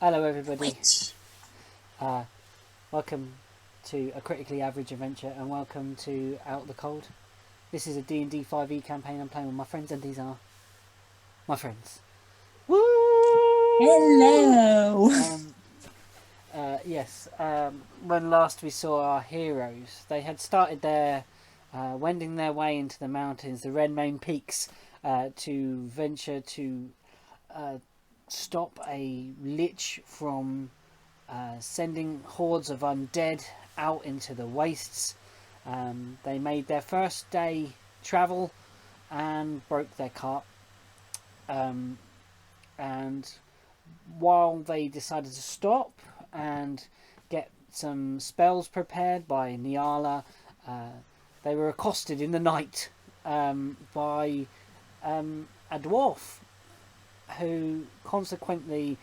Hello everybody, welcome to a critically average adventure and welcome to Out the Cold. This is a D&D 5e campaign I'm playing with my friends and these are my friends. Woo! Hello! Yes, when last we saw our heroes, they had started wending their way into the mountains, the Red Main Peaks, to venture to stop a lich from sending hordes of undead out into the wastes. They made their first day travel and broke their cart. And while they decided to stop and get some spells prepared by Niala, they were accosted in the night by a dwarf who consequently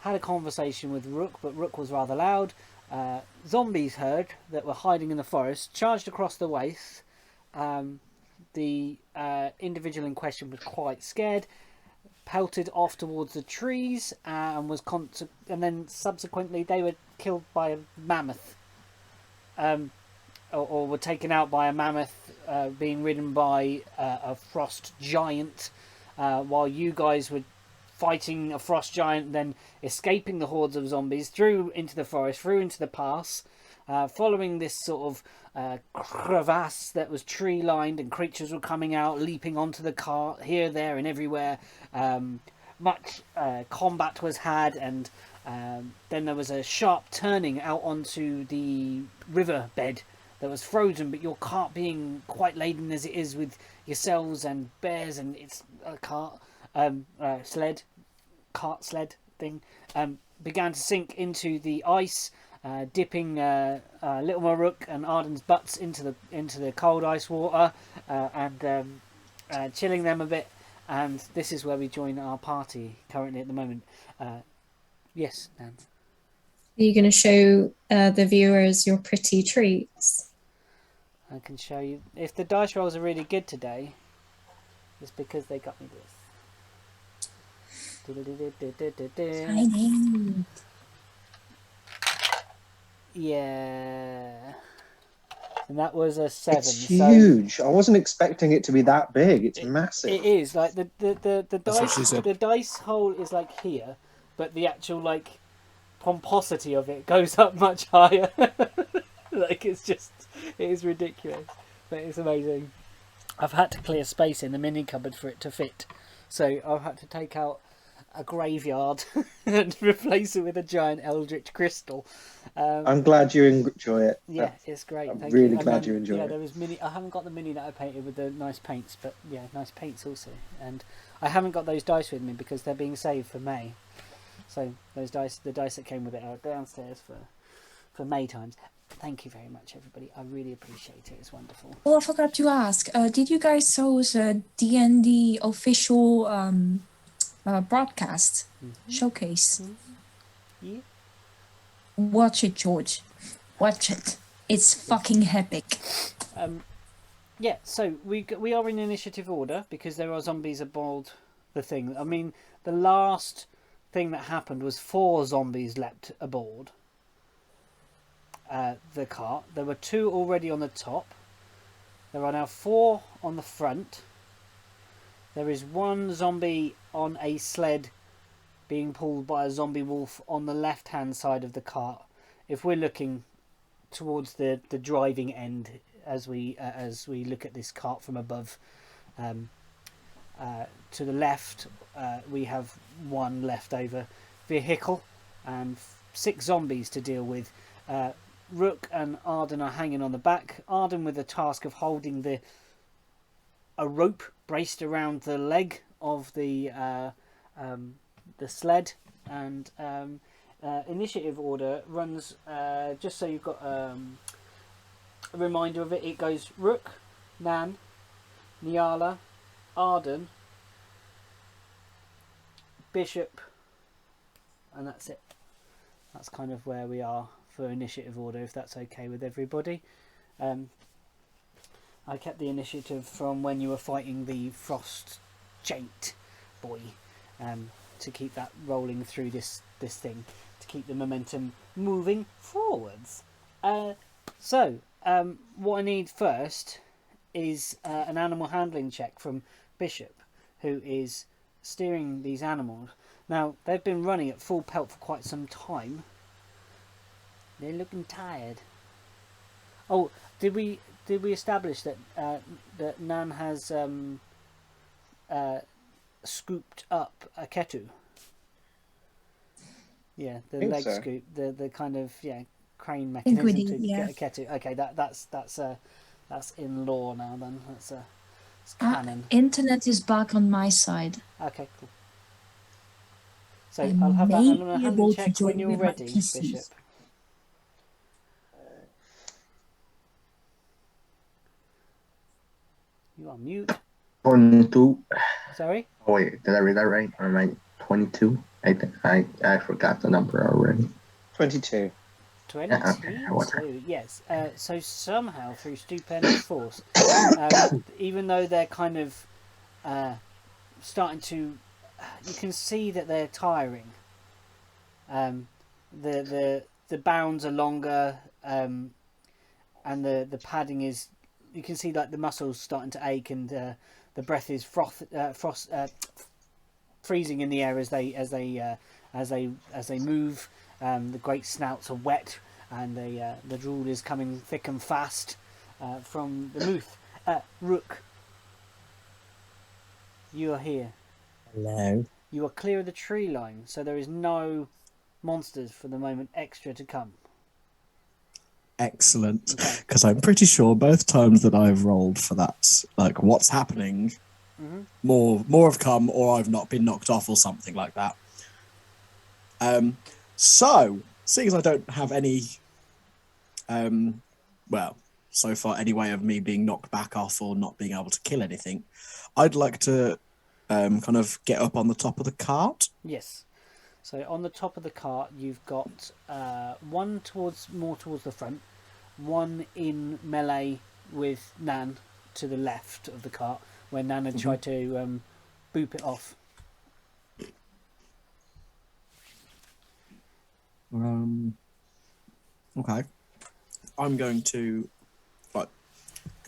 had a conversation with Rook, but Rook was rather loud. Zombies heard that were hiding in the forest, charged across the waste. The individual in question was quite scared, pelted off towards the trees, and then subsequently they were killed by a mammoth, or were taken out by a mammoth, being ridden by a frost giant, while you guys were fighting a frost giant, then escaping the hordes of zombies through into the forest, through into the pass, following this sort of crevasse that was tree lined, and creatures were coming out, leaping onto the cart here, there, and everywhere. Much combat was had, and then there was a sharp turning out onto the river bed that was frozen, but your cart being quite laden as it is with yourselves and bears, and it's a sled thing, began to sink into the ice, dipping little Mororook and Arden's butts into the cold ice water, and chilling them a bit. And this is where we join our party currently at the moment. Yes, Nan. Are you going to show the viewers your pretty treats? I can show you. If the dice rolls are really good today, it's because they got me this. Shining. Yeah. And that was a 7. It's huge. I wasn't expecting it to be that big. It's massive. It is like the dice hole is like here, but the actual like pomposity of it goes up much higher. Like it is ridiculous, but it's amazing. I've had to clear space in the mini cupboard for it to fit, so I've had to take out a graveyard and replace it with a giant eldritch crystal. I'm glad you enjoy it. Yeah, it's great. I'm Thank really you. glad you enjoy it. it. There was I haven't got the mini that I painted with the nice paints, but yeah, nice paints also. And I haven't got those dice with me because they're being saved for May. So the dice that came with it are downstairs for May times. Thank you very much, everybody. I really appreciate it. It's wonderful. Oh, I forgot to ask. Did you guys host a D&D official broadcast showcase? Yeah. Watch it, George. Watch it. It's fucking epic. Yeah. So we are in initiative order because there are zombies aboard the thing. I mean, the last thing that happened was 4 zombies leapt aboard the cart. There were 2 already on the top. There are now 4 on the front. There is 1 zombie on a sled being pulled by a zombie wolf on the left hand side of the cart. If we're looking towards the driving end as we look at this cart from above, to the left we have 1 leftover vehicle and 6 zombies to deal with. Rook and Arden are hanging on the back. Arden with the task of holding a rope braced around the leg of the sled, and initiative order runs, just so you've got a reminder of it. It goes Rook, Nan, Niala, Arden, Bishop, and that's it. That's kind of where we are for initiative order, if that's okay with everybody. I kept the initiative from when you were fighting the frost giant boy, to keep that rolling through this thing, to keep the momentum moving forwards. So what I need first is an animal handling check from Bishop, who is steering these animals. Now, they've been running at full pelt for quite some time. They're looking tired. Oh, did we establish that that Nan has scooped up a ketu? Yeah, the Think leg so. scoop, the kind of crane think we mechanism did, to yeah. get a ketu. Okay, that's in law now. Then it's canon. Internet is back on my side. Okay, cool. So I I'll have that may animal be handling able to check when join you're with my ready, PCs. Bishop. You are mute. 22. Sorry? Oh, wait, did I read that right? Or am I 22? I think I forgot the number already. 22. 22, yes. So somehow, through stupendous force, even though they're kind of starting to... You can see that they're tiring. The bounds are longer, and the padding is... You can see like the muscles starting to ache, and the breath is freezing in the air as they move. The great snouts are wet, and the drool is coming thick and fast from the mouth. Rook, you are here. Hello. You are clear of the tree line, so there is no monsters for the moment extra to come. Excellent. Okay. Because I'm pretty sure both times that I've rolled for that, like what's happening, more have come, or I've not been knocked off or something like that. So, seeing as I don't have any, so far any way of me being knocked back off or not being able to kill anything, I'd like to kind of get up on the top of the cart. Yes. So on the top of the cart, you've got one more towards the front, one in melee with Nan to the left of the cart, where Nan had tried to boop it off. Okay. I'm going to go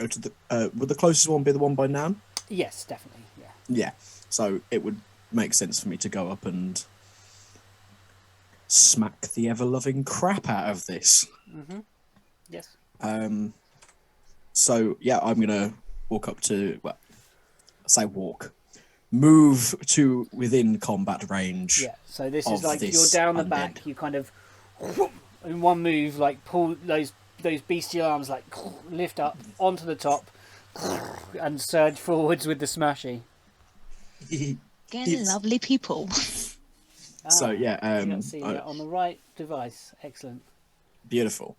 to the. Would the closest one be the one by Nan? Yes, definitely. Yeah. Yeah. So it would make sense for me to go up and smack the ever-loving crap out of this. Yes. So yeah, I'm gonna walk up to move to within combat range. Yeah. So this is of like this you're down the undead. back. You kind of in one move, like pull those bestial arms, like lift up onto the top and surge forwards with the smashy. Again, It's- lovely people. So yeah, Let's see on the right device. Excellent. beautiful.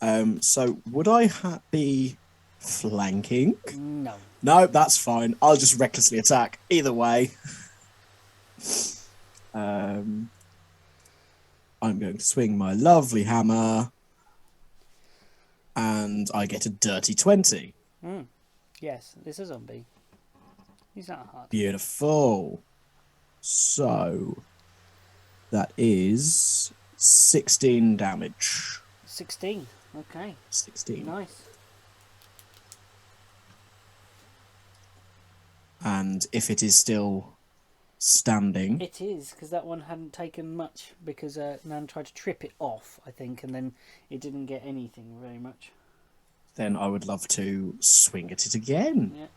So would I be flanking? No. No, that's fine. I'll just recklessly attack. Either way. I'm going to swing my lovely hammer. And I get a dirty 20. Yes, this is a zombie. He's not hard. Beautiful. So that is 16 damage. 16. Okay. 16. Nice. And if it is still standing, It is, because that one hadn't taken much, because Nan tried to trip it off, I think, and then it didn't get anything very much. then I would love to swing at it again. Yeah.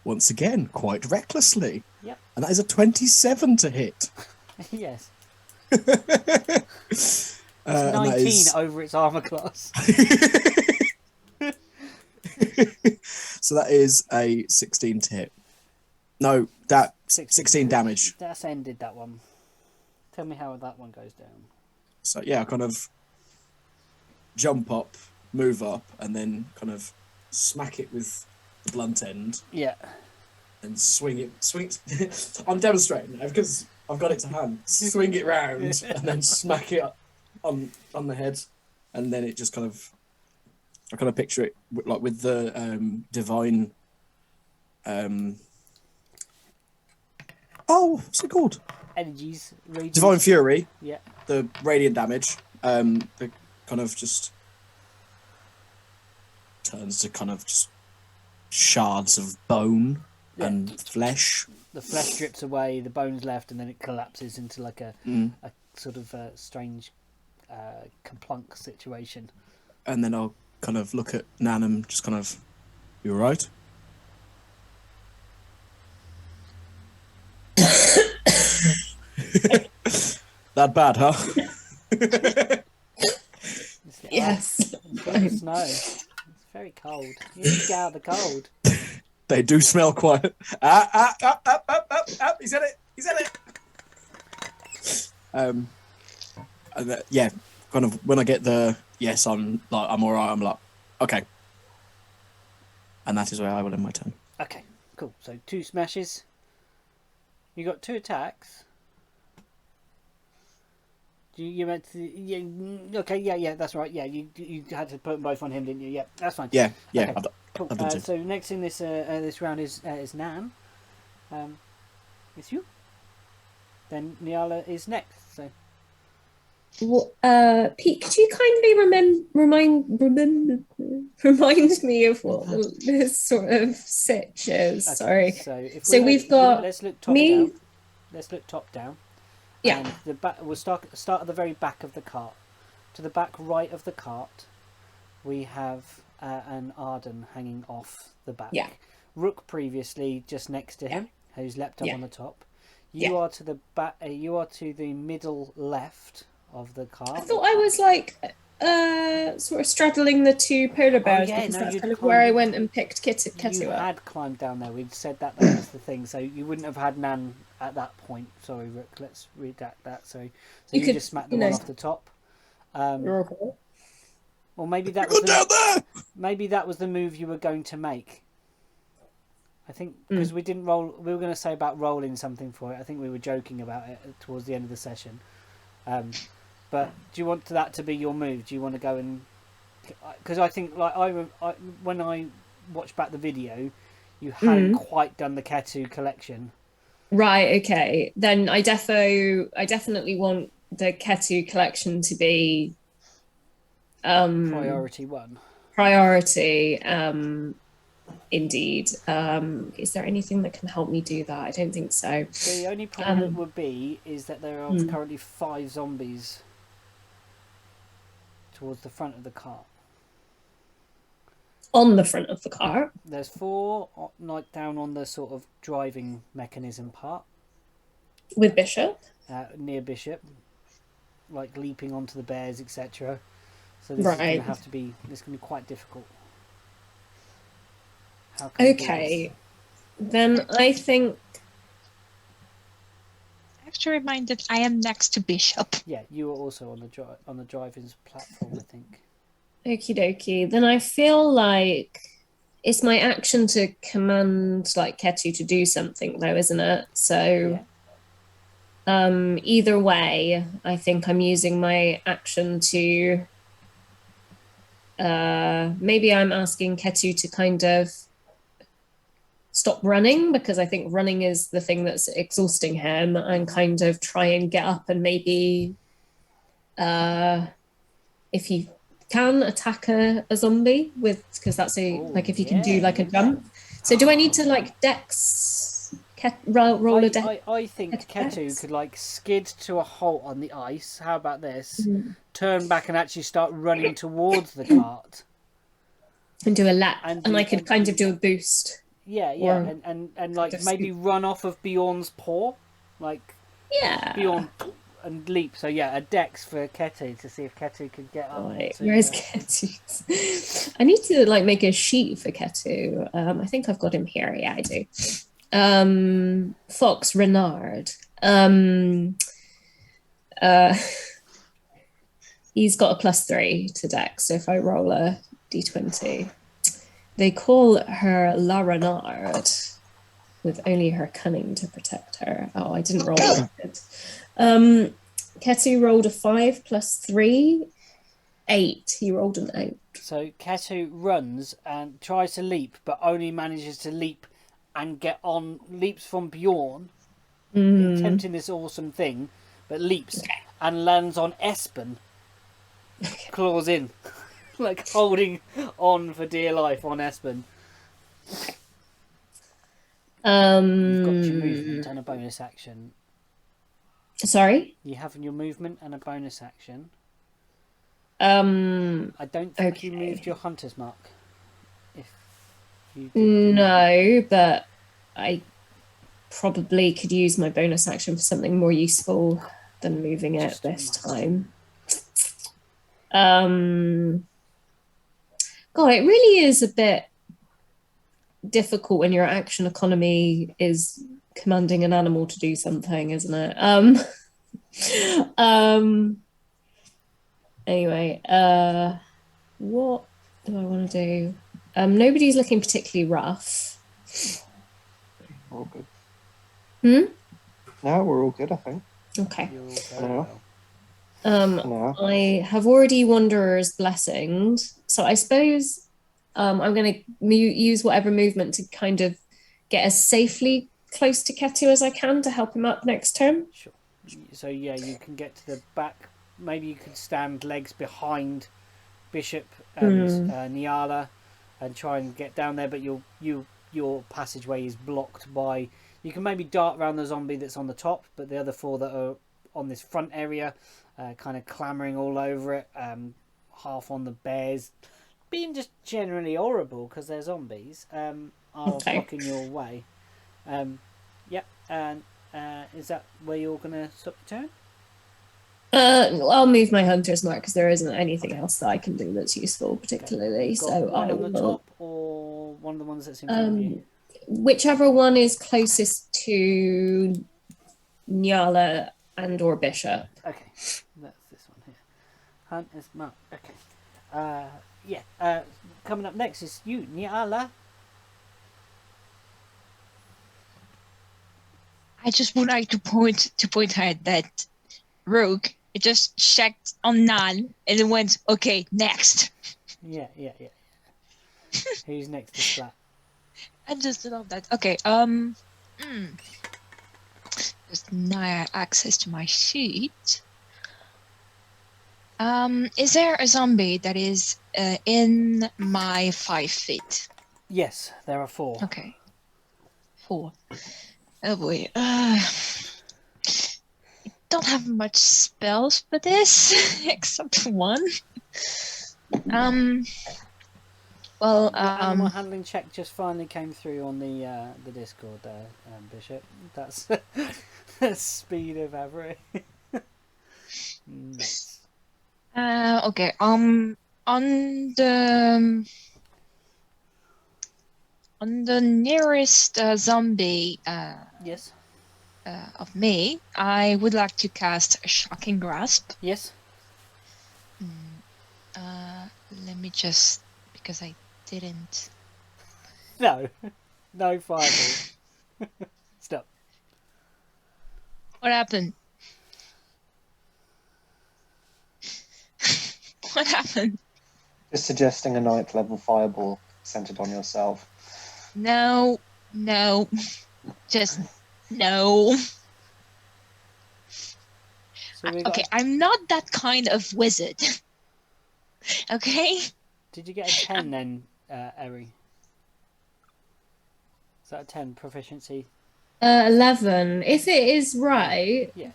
Once again, quite recklessly. Yep. And that is a 27 to hit. Yes. It's 19 over its armor class. So that is a 16 to hit. No, that 16 damage. That's ended that one. Tell me how that one goes down. So yeah, I kind of jump up, move up, and then kind of smack it with the blunt end Yeah. and swing it. I'm demonstrating now because I've got it to hand. Swing it round and then smack it on the head, and then it just kind of. I kind of picture it like with the divine. What's it called? energies. Divine Fury. Yeah. The radiant damage. The kind of just turns to kind of just shards of bone and flesh. The flesh drips away, the bone's left, and then it collapses into like a sort of strange kaplunk situation. And then I'll kind of look at Nan and just kind of, you alright? That bad, huh? Yes. It's snow. It's very cold. You need to get out of the cold. They do smell quite. He's in it. He's in it. And yeah, kind of when I get the yes, I'm alright. I'm like, okay. And that is where I will end my turn. Okay, cool. So 2 smashes. You got 2 attacks. You meant to, yeah, okay, yeah, that's right. Yeah, you had to put them both on him, didn't you? Yeah, that's fine. Yeah. Okay, I've cool. done two. So next in this round is Nan. It's you. Then Niala is next. So Pete, could you kindly remind me of what this sort of sitch is? okay, Sorry. So we've got let's look top me. down. Let's look top down. Yeah. And the back. We'll start at the very back of the cart. To the back right of the cart, we have an Arden hanging off the back. Yeah. Rook previously just next to him, who's leapt up on the top. You are to the back. You are to the middle left of the cart. I thought I was like sort of straddling the 2 polar bears because that's kind of where I went and picked Ketu You up. had climbed down there. We'd said that was the thing. So you wouldn't have had Nan at that point. Sorry, Rook. Let's redact that. So you could, just smacked the one off the top. You're okay. Or maybe that was maybe that was the move you were going to make. I think because we didn't roll. We were going to say about rolling something for it. I think we were joking about it towards the end of the session. But do you want that to be your move? Do you want to go and? Because I think like when I watched back the video, you hadn't quite done the Ketu collection. Right. Okay. Then I definitely want the Ketu collection to be Priority 1. Priority. Indeed. Is there anything that can help me do that? I don't think so. The only problem would be is that there are currently 5 zombies towards the front of the cart. On the front of the cart? There's 4 like down on the sort of driving mechanism part. With Bishop? Near Bishop. Like leaping onto the bears, etc. So this is going to have to be... This can be quite difficult. Okay. Then I think... I have to remind that I am next to Bishop. Yeah, you are also on the driving's platform, I think. Okie dokie. Then I feel like it's my action to command like Ketu to do something though, isn't it? So either way, I think I'm using my action to maybe I'm asking Ketu to kind of stop running because I think running is the thing that's exhausting him and kind of try and get up and maybe if he can attack a zombie with because that's like if you can do like a jump. So do I need to like dex roll a dex? I think Ketu could like skid to a halt on the ice. How about this? Turn back and actually start running towards the cart. And do a lap. And I could kind of do a boost. Yeah, and like maybe run off of Bjorn's paw. Like Bjorn and leap. So yeah, a dex for Ketu to see if Ketu could get up. Right. Where's Ketu? I need to like make a sheet for Ketu. I think I've got him here. Yeah, I do. Fox Renard. He's got a +3 to dex. So if I roll a d20, they call her La Renard, with only her cunning to protect her. Oh, I didn't roll it. Ketu rolled a 5 + 3, 8. He rolled an 8. So Ketu runs and tries to leap, but only manages to leap and leaps from Bjorn attempting this awesome thing, but leaps and lands on Espen. Claws in, like holding on for dear life on Espen. You've got your movement and a bonus action. Sorry? You have your movement and a bonus action. I don't think you moved your hunter's mark. If you did, No, but I probably could use my bonus action for something more useful than moving it this time. God, it really is a bit difficult when your action economy is commanding an animal to do something, isn't it? Anyway, what do I want to do? Nobody's looking particularly rough. All good. Hmm? No, we're all good, I think. Okay. you're all For very now. well. For now. I have already Wanderer's Blessinged, so I suppose I'm going to use whatever movement to kind of get as safely close to Ketu as I can to help him up next turn. Sure. So yeah, you can get to the back. Maybe you could stand legs behind Bishop and Nyala and try and get down there, but your passageway is blocked by. You can maybe dart around the zombie that's on the top, but the other four that are on this front area, kind of clambering all over it, half on the bears, being just generally horrible because they're zombies, are blocking your way. Yep, and is that where you're going to stop your turn? I'll move my hunter's mark because there isn't anything else that I can do that's useful, particularly. Got So one I on the will. top or one of the ones that's in front of you? Whichever one is closest to Nyala and or Bishop. Okay, that's this one here. Hunter's mark. Okay. Coming up next is you, Nyala. I just would like to point out that Rogue it just checked on Nal and it went okay next. Yeah. Who's next to Splat? I just love that. Okay, just now access to my sheet. Is there a zombie that is in my 5 feet? Yes, there are 4. Okay, 4. Oh boy. Don't have much spells for this except one. Well, Your animal handling check just finally came through on the Discord there, Bishop. That's the speed of Avery. Nice. Okay. On the nearest zombie Yes. of me, I would like to cast a Shocking Grasp. Yes. Let me just because I didn't. No fireball. Stop. What happened? What happened? Just suggesting a 9th level fireball centered on yourself. No, just no. So we got Okay, I'm not that kind of wizard. Okay? Did you get a 10 then, Eri? Is that a 10 proficiency? 11. If it is right, Yeah,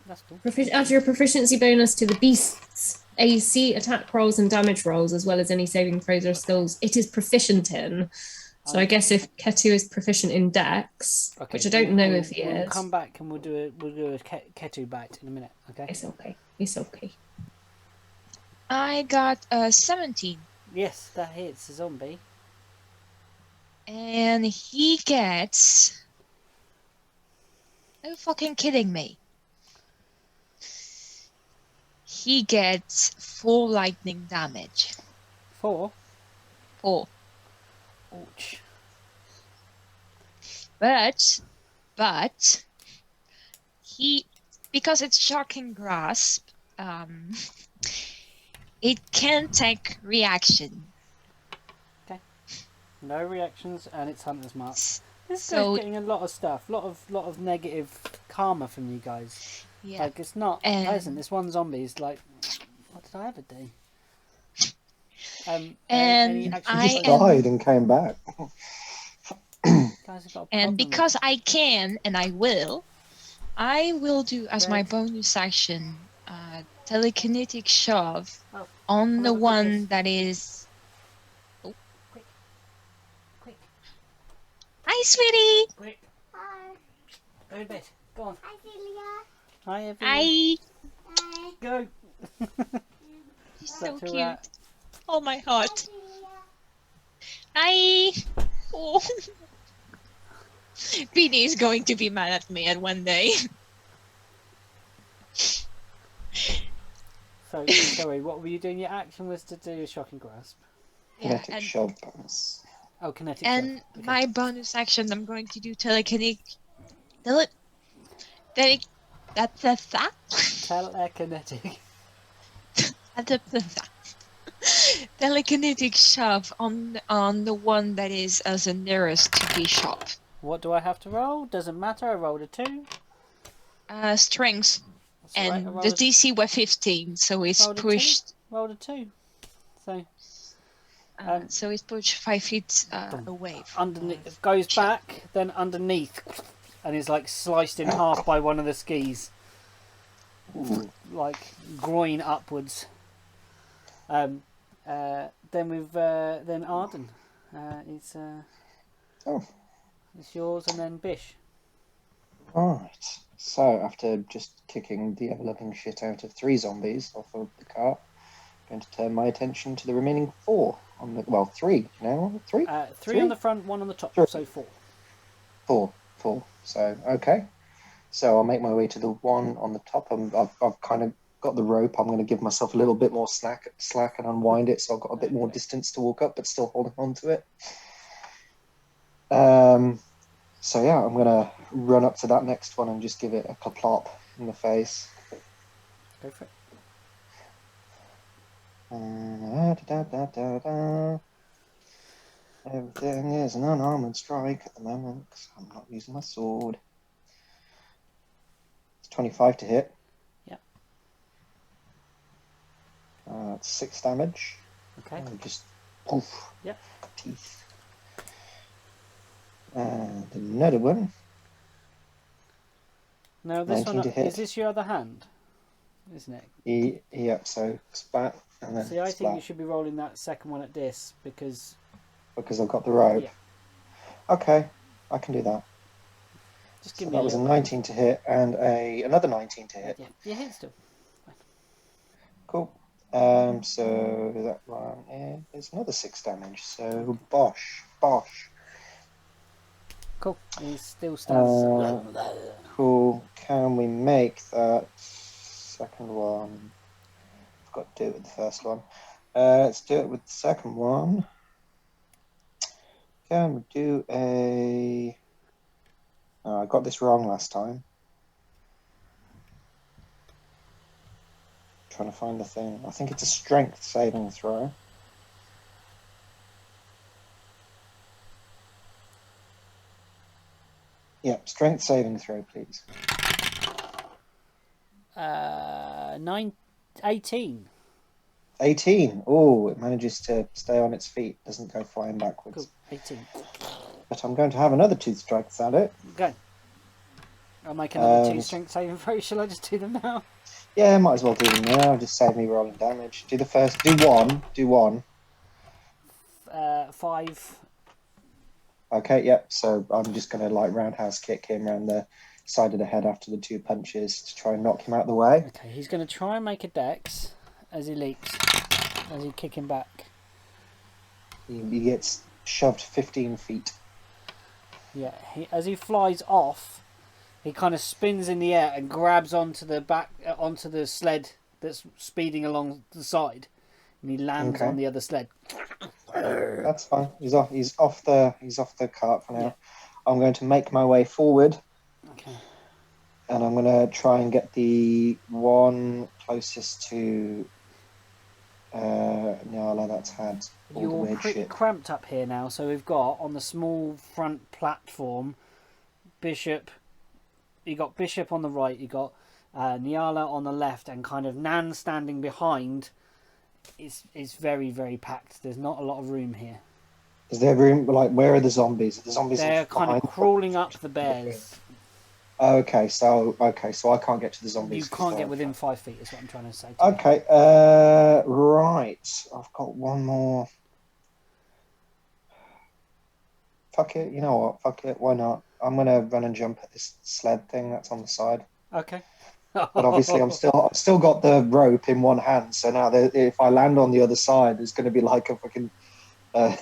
that's cool. add your proficiency bonus to the beast's AC, attack rolls, and damage rolls, as well as any saving throws or skills it is proficient in. So I guess if Ketu is proficient in Dex, Okay, which I don't know if he we'll is. come back and we'll do a Ketu bite in a minute. Okay. It's okay. It's okay. I got a 17. Yes, that hits a zombie. And he gets. Are you fucking kidding me? He gets 4 lightning damage. 4. 4. Ouch. But he, because it's Shocking Grasp, it can take reaction. No reactions, and it's Hunter's Mark. This So- guy's getting a lot of stuff, lot of negative karma from you guys. Yeah. Like it's not And- pleasant. This one zombie is like, what did I ever do? And any action I Just am- died and came back. Guys have got a And problem because with I can and I will do as my Greg. bonus action telekinetic shove Oh, on the have a quick one kiss. that is. quick, Hi, sweetie. quick. Go to bed. Go on. Hi, Celia. Hi, everyone. Hi. Go. She's Is so that too cute. rat? Oh my heart. Hi. Oh. Beanie is going to be mad at me at one day. So, sorry, what were you doing? Your action was to do a shocking grasp. Kinetic and shove bonus. Oh, kinetic. and shove. Okay. my bonus action, I'm going to do telekinetic. Tele. Tele. That's that. Telekinetic. Telekinetic shove on the one that is as the nearest to Bishop. What do I have to roll? Doesn't matter. I rolled a 2. Strength, That's all right, I and rolled the a- DC were 15, so it's Rolled a two? pushed. Rolled a 2. So So it's pushed 5 feet away. underneath, it goes back, then underneath, and is like sliced in half by one of the skis, like groin upwards. Then we've then Arden. It's Oh. it's yours, and then Bish. Alright. So, after just kicking the ever-loving shit out of 3 zombies off of the cart, I'm going to turn my attention to the remaining 4. On the, well, 3 now. 3? 3 on the front, 1 on the top, Three. so 4. 4. So, okay. So, I'll make my way to the one on the top. I've kind of got the rope. I'm going to give myself a little bit more slack and unwind it, so I've got a bit more distance to walk up, but still holding on to it. So yeah, I'm going to run up to that next one and just give it a kaplop in the face. Go for it. Everything is an unarmored strike at the moment because I'm not using my sword. It's 25 to hit. Yep. It's 6 damage. Okay. And just poof. Yep. Teeth. And another one. Now this 19 one to hit. is this your other hand, isn't it? Yep, so spat and then See, I think splat you should be rolling that second one at this because because I've got the rope. Yeah. Okay, I can do that. just So give me that a was a little. 19 to hit and another 19 to hit. Yeah, you hit still. Cool. So that one is another 6 damage. So bosh. Cool. He still stands. Cool. Can we make that second one? I've got to do it with the first one. Let's do it with the second one. Can we do a... Oh, I got this wrong last time. Trying to find the thing. I think it's a strength saving throw. Yeah, strength saving throw, please. 18. 18. Oh, it manages to stay on its feet, doesn't go flying backwards. Cool. 18. But I'm going to have another 2 strikes at it. Go. I'll make another 2 Um, strength saving throws. Shall I just do them now? Yeah, might as well do them now. Just save me rolling damage. Do the first. Do one. 5. Okay, yep. So I'm just going to like roundhouse kick him around the side of the head after the 2 punches to try and knock him out of the way. Okay, he's going to try and make a dex as he leaps, as you kick him back. He gets shoved 15 feet. Yeah, as he flies off, he kind of spins in the air and grabs onto the back, onto the sled that's speeding along the side, and he lands Okay. on the other sled. That's fine. He's off the cart for now. Yeah. I'm going to make my way forward, Okay. and I'm going to try and get the one closest to Nyala, that's had all the You're weird pretty shit. cramped up here now, so we've got on the small front platform, Bishop. You got Bishop on the right. You got Nyala on the left, and kind of Nan standing behind. It's very, very packed. There's not a lot of room here. Is there room? Like, where are the zombies? Are the zombies They're kind of behind? crawling up the bears. Okay, so I can't get to the zombies. You 'cause can't get they're- within 5 feet. Is what I'm trying to say. To you. Okay, right. I've got one more. Fuck it. You know what? Fuck it. Why not? I'm gonna run and jump at this sled thing that's on the side. Okay. But obviously, I've still got the rope in one hand. So now, if I land on the other side, there's going to be like a fucking a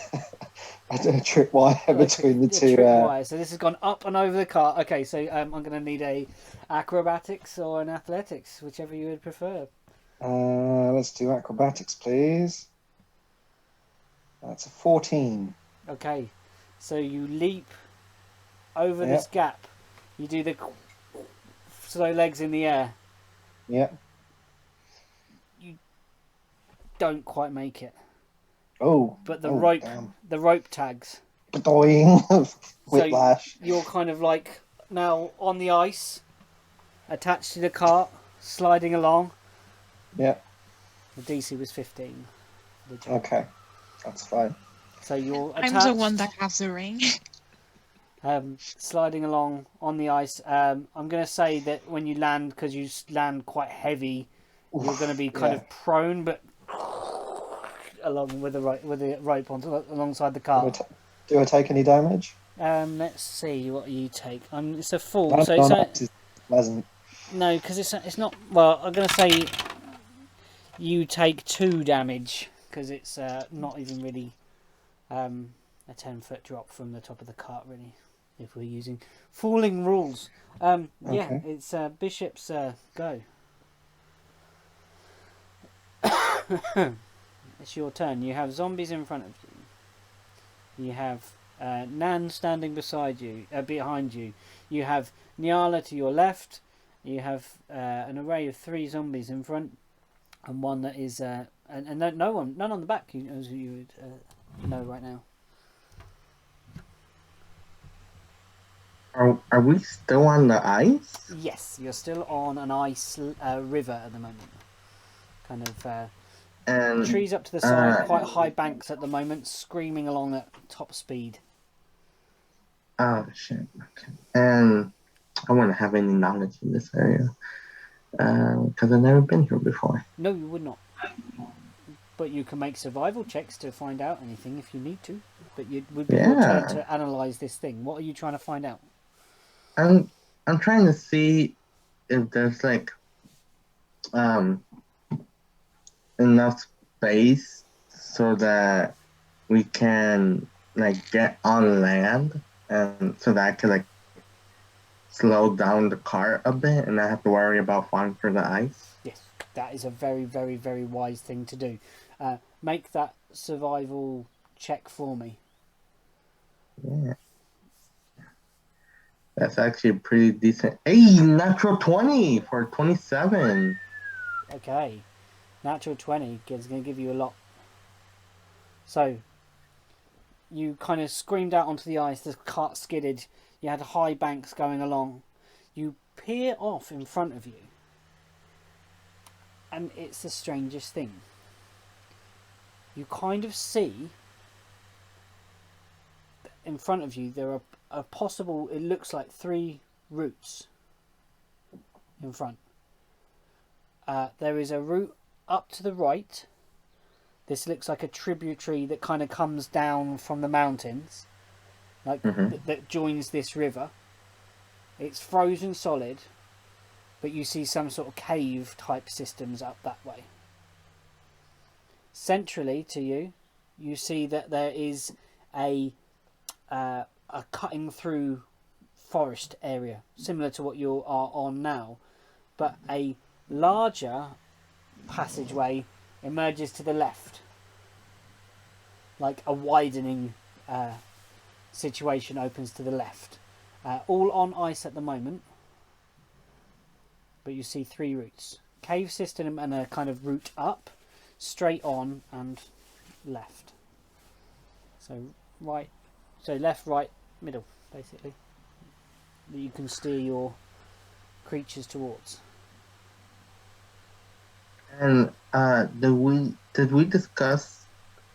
tripwire between the two. Tripwire. So this has gone up and over the cart. Okay, so I'm going to need a acrobatics or an athletics, whichever you would prefer. Let's do acrobatics, please. That's a 14. Okay, so you leap over this gap. You do the slow legs in the air. Yeah. Don't quite make it. Oh. But the Damn. rope tags. Whiplash. So you're kind of like now on the ice, attached to the cart, sliding along. Yeah. The DC was 15. Okay, that's fine. So you're I'm attached, the one that has the ring. sliding along on the ice. I'm going to say that when you land, because you land quite heavy, you're going to be kind of prone, but along with the rope alongside the car. Do I take any damage? Let's see what you take. It's a full, No, so it's pleasant. no, because it's not. Well, I'm going to say you take 2 damage because it's not even really a 10-foot drop from the top of the cart, really. If we're using falling rules, yeah, Okay. it's Bishop's go. It's your turn. You have zombies in front of you. You have Nan standing beside you, behind you. You have Nyala to your left. You have an array of 3 zombies in front, and one that is and none on the back. As you would know right now. Are we still on the ice? Yes, you're still on an ice river at the moment. Kind of. And Trees up to the side, quite high banks at the moment, screaming along at top speed. oh shit. Okay. And I wouldn't have any knowledge in this area because I've never been here before. No, you would not. But you can make survival checks to find out anything if you need to. But it would be your turn to analyze this thing. What are you trying to find out? I'm trying to see if there's like enough space so that we can like get on land and so that I can like slow down the cart a bit and not have to worry about falling through the ice. Yes, that is a very, very, very wise thing to do. Make that survival check for me. Yeah. That's actually pretty decent. Hey, natural 20 for 27. Okay. Natural 20 is going to give you a lot. So, you kind of screamed out onto the ice, the cart skidded, you had high banks going along. You peer off in front of you, and it's the strangest thing. You kind of see, in front of you, there are a possible, it looks like 3 routes in front. There is a route up to the right. This looks like a tributary that kind of comes down from the mountains, like that joins this river. It's frozen solid, but you see some sort of cave type systems up that way. Centrally to you, you see that there is a cutting through forest area, similar to what you are on now, but a larger passageway emerges to the left, like a widening situation opens to the left, all on ice at the moment, but you see 3 routes: cave system and a kind of route up. straight on and left. So right, so left, right, middle, basically. That you can steer your creatures towards. And did we discuss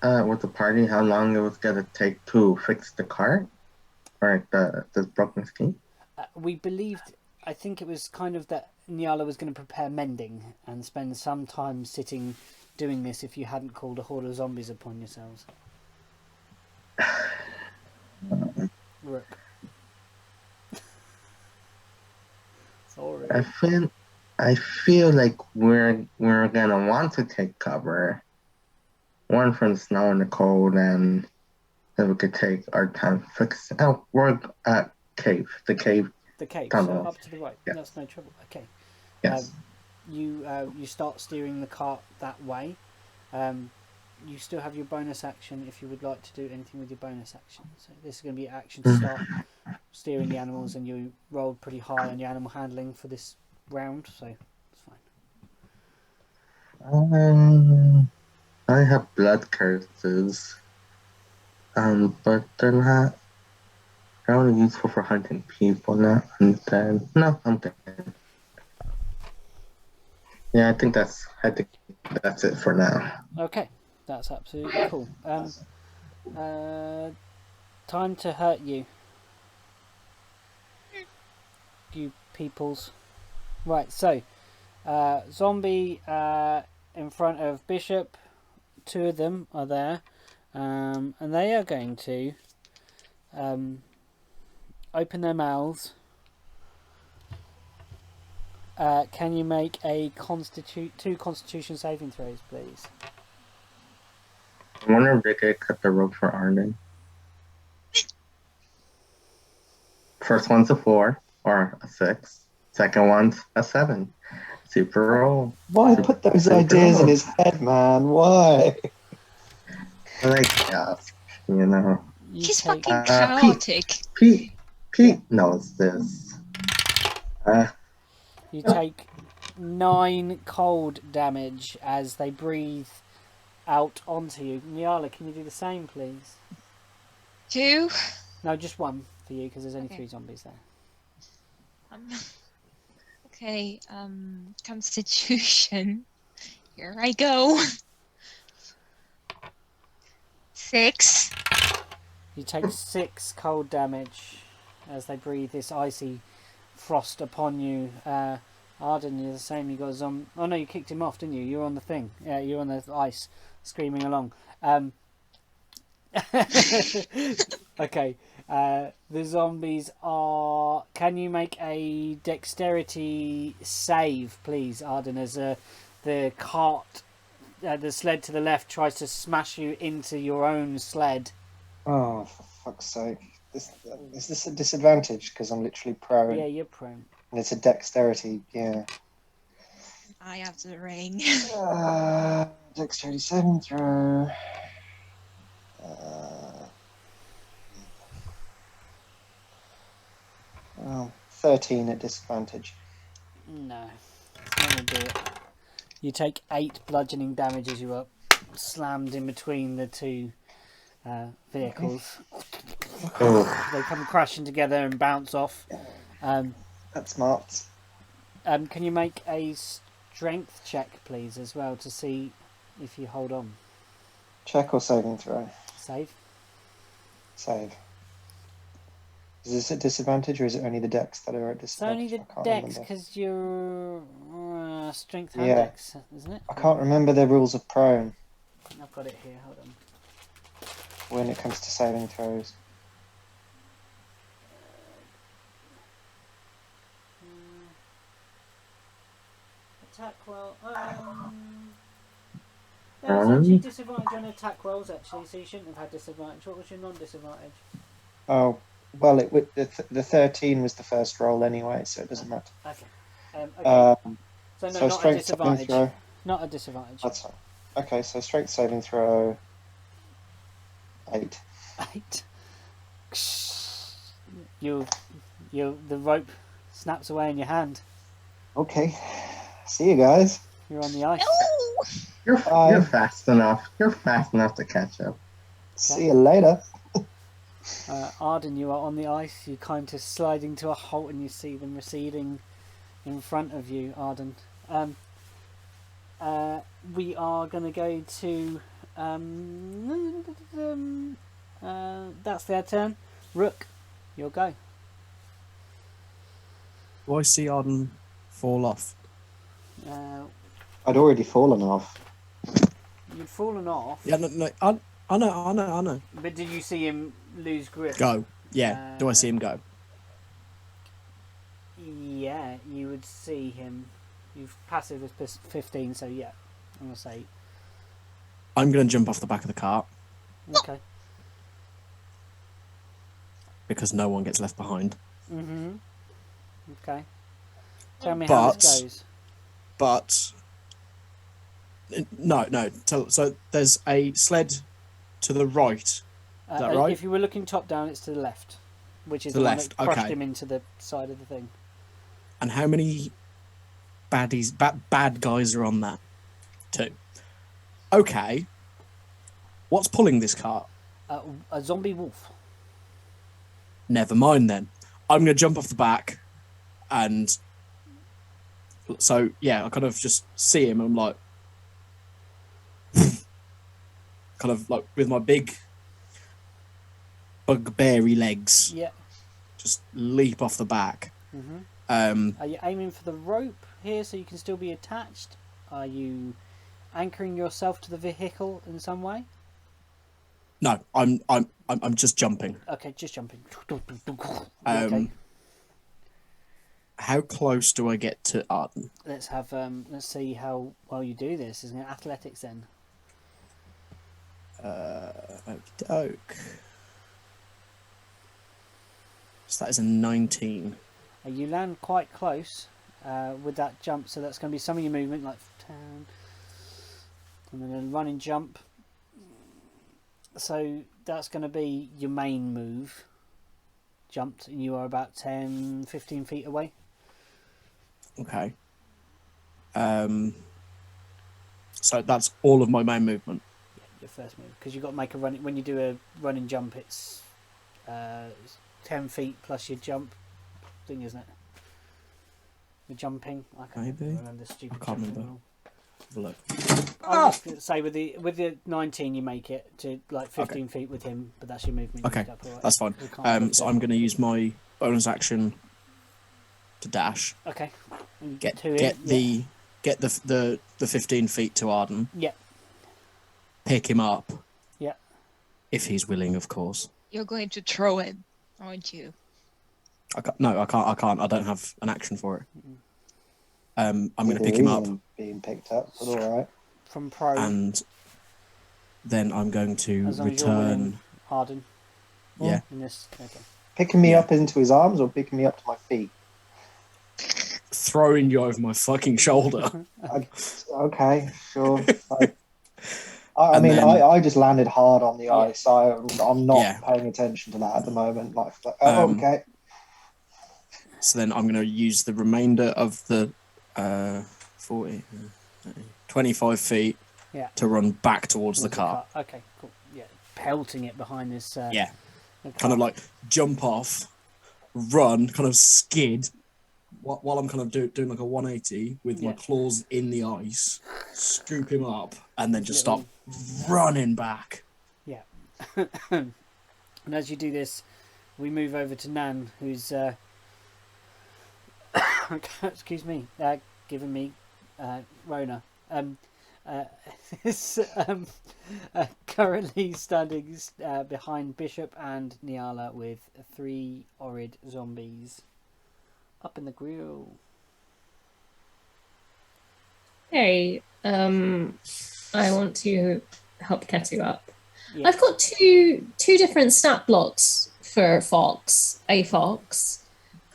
with the party how long it was gonna take to fix the car, or the broken ski? We believed, I think it was kind of that Nyala was going to prepare mending and spend some time sitting doing this if you hadn't called a horde of zombies upon yourselves. Rook. Sorry. I feel like we're gonna want to take cover. One from the snow and the cold, and then we could take our time fix. Oh, we're at cave. The cave. The cave, tunnel. so up to the right. Yes. That's no trouble. Okay. Yes. You start steering the cart that way. You still have your bonus action if you would like to do anything with your bonus action. So this is going to be action to start steering the animals, and you rolled pretty high on your animal handling for this round, so it's fine. I have blood curses. But they're not. They're only useful for hunting people, not undead. No, I'm good. Yeah, I think that's it for now. Okay, that's absolutely cool. Time to hurt you. You peoples. Right, so zombie in front of Bishop. 2 of them are there, and they are going to open their mouths. Can you make a 2 Constitution saving throws, please? I wonder if they could cut the rope for Arden. First one's a 4 or a 6. Second one's a 7. Super roll. Why put those Super ideas roll. in his head, man? Why? Like, you know. He's take, fucking chaotic. Pete knows this. you take 9 cold damage as they breathe out onto you. Nyala, can you do the same, please? 2. No, just 1 for you, because there's only Okay. 3 zombies there. Okay, Constitution. Here I go. 6. You take 6 cold damage as they breathe this icy frost upon you. Arden, you're the same. You got a zombie. Oh no, you kicked him off, didn't you? You're on the thing. Yeah, you're on the ice, screaming along. Okay. The zombies are. Can you make a dexterity save, please, Arden? As the cart, the sled to the left tries to smash you into your own sled. Oh, for fuck's sake. Is this a disadvantage? Because I'm literally prone. Yeah, you're prone. And it's a dexterity, yeah. I have the ring. Dexterity saving throw. 13 at disadvantage. No, it's not gonna do it. You take 8 bludgeoning damage as you are slammed in between the 2 vehicles. Oh, They come crashing together and bounce off. That's smart. Can you make a strength check, please, as well, to see if you hold on? Check or saving throw? Save. Save. Is this at disadvantage, or is it only the dex that are at It's only disadvantage? the I can't dex remember. because you're strength and Yeah. dex, isn't it? I can't remember the rules of prone I've got it here. Hold on. when it comes to saving throws. Attack roll. There's actually disadvantage on attack rolls, actually, so you shouldn't have had disadvantage. What was your non-disadvantage? Oh, well, the 13 was the first roll anyway, so it doesn't matter. Okay. Okay. So no, So not a strength saving disadvantage. throw. Not a disadvantage. That's fine. Okay, so strength saving throw. 8. 8. The rope snaps away in your hand. Okay. See you guys. You're on the ice. No! You're Bye. fast enough. You're fast enough to catch up. See you later. Arden, you are on the ice. You kind of sliding to a halt, and you see them receding in front of you, Arden. We are going to go to. That's their turn. Rook, you'll go. Do I see Arden fall off? I'd already fallen off. You'd fallen off. Yeah, no, I know. But did you see him lose grip? Go. Yeah. Do I see him go? Yeah, you would see him. You've passive is 15, so yeah. I'm going to say. I'm going to jump off the back of the cart Okay. because no one gets left behind. Mm-hmm. Okay. Tell me how this goes. But no. So there's a sled to the right. Is that right? If you were looking top down, it's to the left, which is The the one left, that crushed okay. him into the side of the thing. And how many bad guys are on that? 2. Okay. What's pulling this cart? A zombie wolf. Never mind then. I'm going to jump off the back, and so yeah, I kind of just see him. And I'm like, kind of like with my big bugbeary legs, Yeah. just leap off the back. Mm-hmm. Are you aiming for the rope here so you can still be attached? Are you anchoring yourself to the vehicle in some way? No, I'm just jumping. Okay, just jumping. Um, Okay. How close do I get to Arden? Let's see how well you do this. Isn't it athletics then? Oak. So that is a 19. You land quite close with that jump, so that's going to be some of your movement, like 10. And then a running jump. So that's going to be your main move. Jumped, and you are about 10, 15 feet away. Okay. So that's all of my main movement. Yeah, your first move, because you've got to make a run. When you do a running jump, it's 10 feet plus your jump thing, isn't it? The jumping. I can't Maybe. remember the stupid I can't jumping remember. rule. Have a look. I was gonna say with the 19 you make it to like 15 feet with him, but that's your movement. Okay, Up, all right. that's fine. We can't look So at I'm it. going to use my bonus action to dash. Okay. And Get two get in, the get the 15 feet to Arden. yeah. Pick him up. Yeah. If he's willing, of course. You're going to throw him, aren't you? I can't. I don't have an action for it. I'm going to With pick him up, being picked up, but all right. From prone. and then I'm going to As long as you're willing, return. Harden. Yeah. In this. Okay. Picking me Yeah. up into his arms or picking me up to my feet? Throwing you over my fucking shoulder. Okay, sure. I And mean, then- I just landed hard on the Yeah. ice. I'm not Yeah. paying attention to that at the moment. Okay. So then I'm going to use the remainder of the 40, 25 feet Yeah. to run back towards the Towards car. Okay, cool. Yeah. Pelting it behind this. Yeah. the Kind of car. like jump off, run, kind of skid while I'm kind of doing like a 180 with my Yeah. claws in the ice, scoop him up, and then just Little- start running back. Yeah. And as you do this, we move over to Nan, who's excuse me, giving me Rona. Is currently standing behind Bishop and Niala with 3 horrid zombies up in the grill. Hey, I want to help Ketu up. Yeah. I've got two different stat blocks for Fox, a Fox.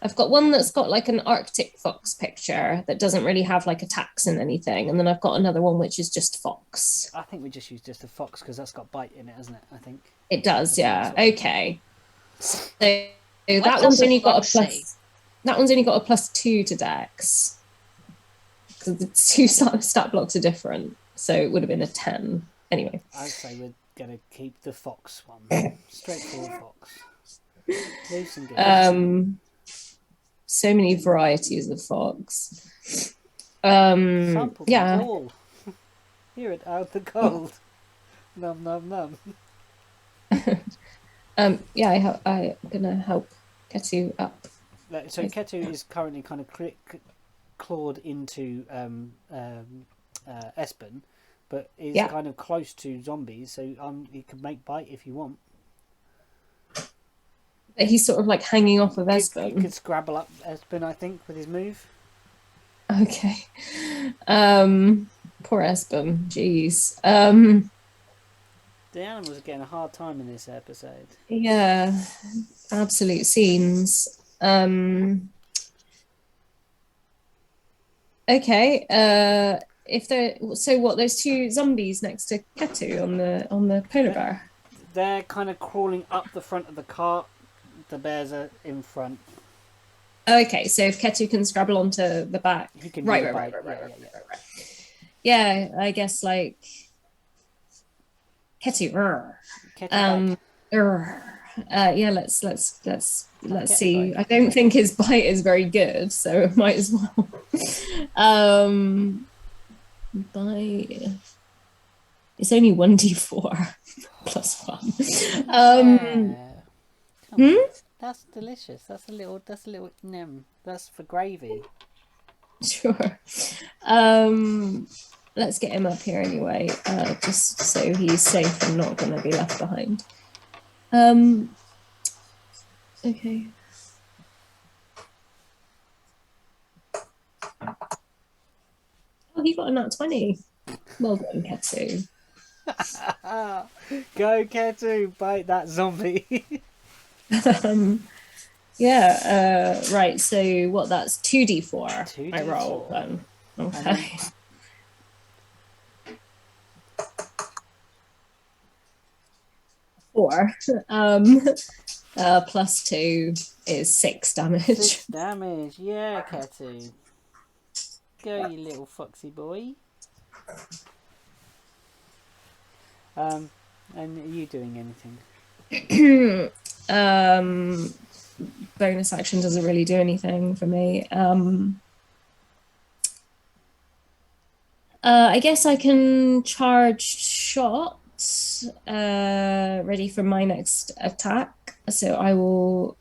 I've got one that's got like an Arctic fox picture that doesn't really have like attacks and anything, and then I've got another one which is just fox. I think we just use just a fox because that's got bite in it, hasn't it? I think. It does, yeah. Okay. So that does one's a only got a fox plus. say? That one's only got a +2 to Dex. Because the two stat blocks are different. So it would have been a 10. Anyway. I'd say we're gonna keep the fox one. Straightforward fox. Loose and good. So many varieties of fox. Sample them Yeah. all. Hear it out the cold. Num num num. Yeah, I'm gonna help Ketu up. So Ketu is currently kind of clawed into Espen, but is kind of close to zombies, so you can make bite if you want. But he's sort of like hanging off of He Espen. could scrabble up Espen, I think, with his move. Okay. Poor Espen. Jeez. The animals are getting a hard time in this episode. Yeah. Absolute scenes. Okay. If there, so what? There's two zombies next to Ketu on the polar bear. They're kind of crawling up the front of the cart. The bears are in front. Okay, so if Ketu can scrabble onto the back, He can right. Yeah, I guess like Ketu. Yeah, let's see. I don't think his bite is very good, so it might as well. Bite. It's only 1d4 plus 1. That's delicious. That's a little That's for gravy. Sure. Let's get him up here anyway, just so he's safe and not going to be left behind. Okay. Oh, he got a nat 20. Well done, Ketu. Go, Ketu, bite that zombie. Yeah, right, so what, that's 2d4 2d4. I roll then. Okay. Four. Plus 2 is 6 damage. 6 damage, yeah, Ketu. Go, you little foxy boy. And are you doing anything? Bonus action doesn't really do anything for me. I guess I can charge shots, ready for my next attack. So I will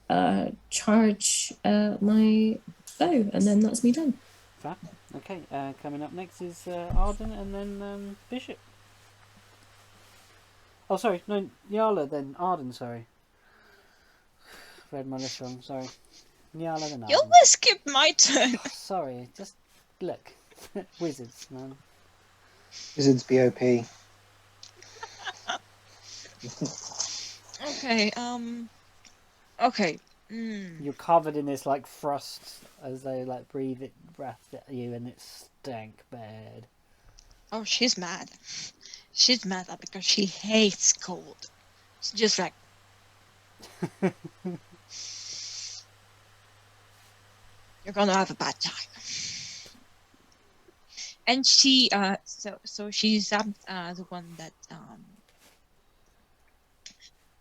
charge my bow, and then that's me done. Fab. Okay, coming up next is Arden, and then Bishop. Oh, sorry, no, Nyala, then Arden, sorry. Read my list wrong, sorry. Nyala, then Arden. You almost skipped my turn. Sorry, just look. Wizards, man. Wizards BOP. Okay, okay. You're covered in this like frost as they like breathe breath at you, and it stank bad. Oh, she's mad. She's mad because she hates cold. She's just like. You're gonna have a bad time. And she, so she's the one that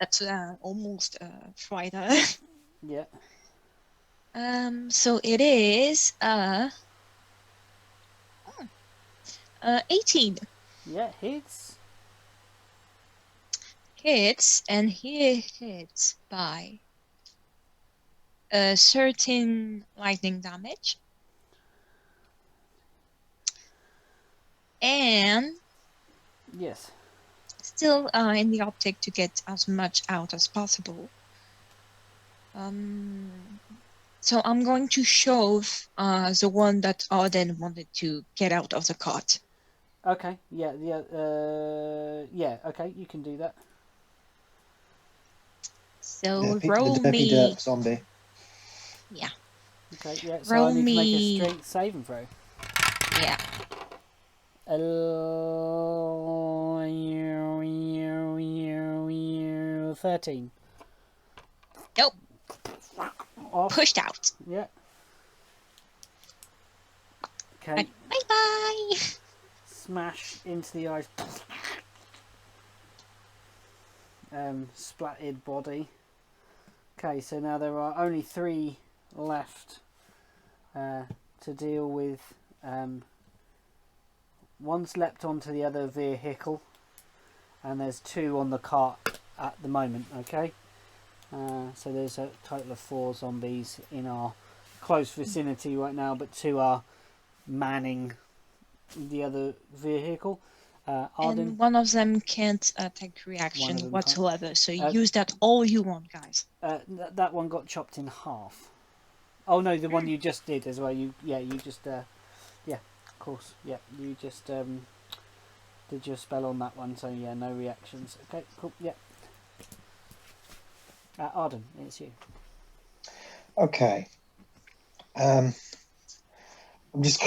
that's almost fried her. Yeah. So it is 18. Yeah, hits. Hits, and he hits by 13 lightning damage. And yes, still in the optic to get as much out as possible. So I'm going to shove the one that Arden wanted to get out of the cart. Okay, yeah, okay, you can do that. So Yeah, roll the me. derp zombie. Yeah. Okay, yeah, so Roll I need me. to make a strength saving throw. Yeah. 13. Nope. Off. Pushed out. Yeah. Okay. Bye bye. smash into the ice. Splattered body. Okay, so now there are only 3 left to deal with. One's leapt onto the other vehicle, and there's 2 on the cart at the moment. Okay, so there's a total of 4 zombies in our close vicinity right now, but 2 are manning the other vehicle. Arden, And one of them can't take One reaction of them whatsoever, so Uh, use that all you want, guys. that one got chopped in half. Oh no, the one you just did as well. You just of course, you just did your spell on that one. So yeah, no reactions. Okay, cool. Yeah. Arden, it's you. Okay. I'm just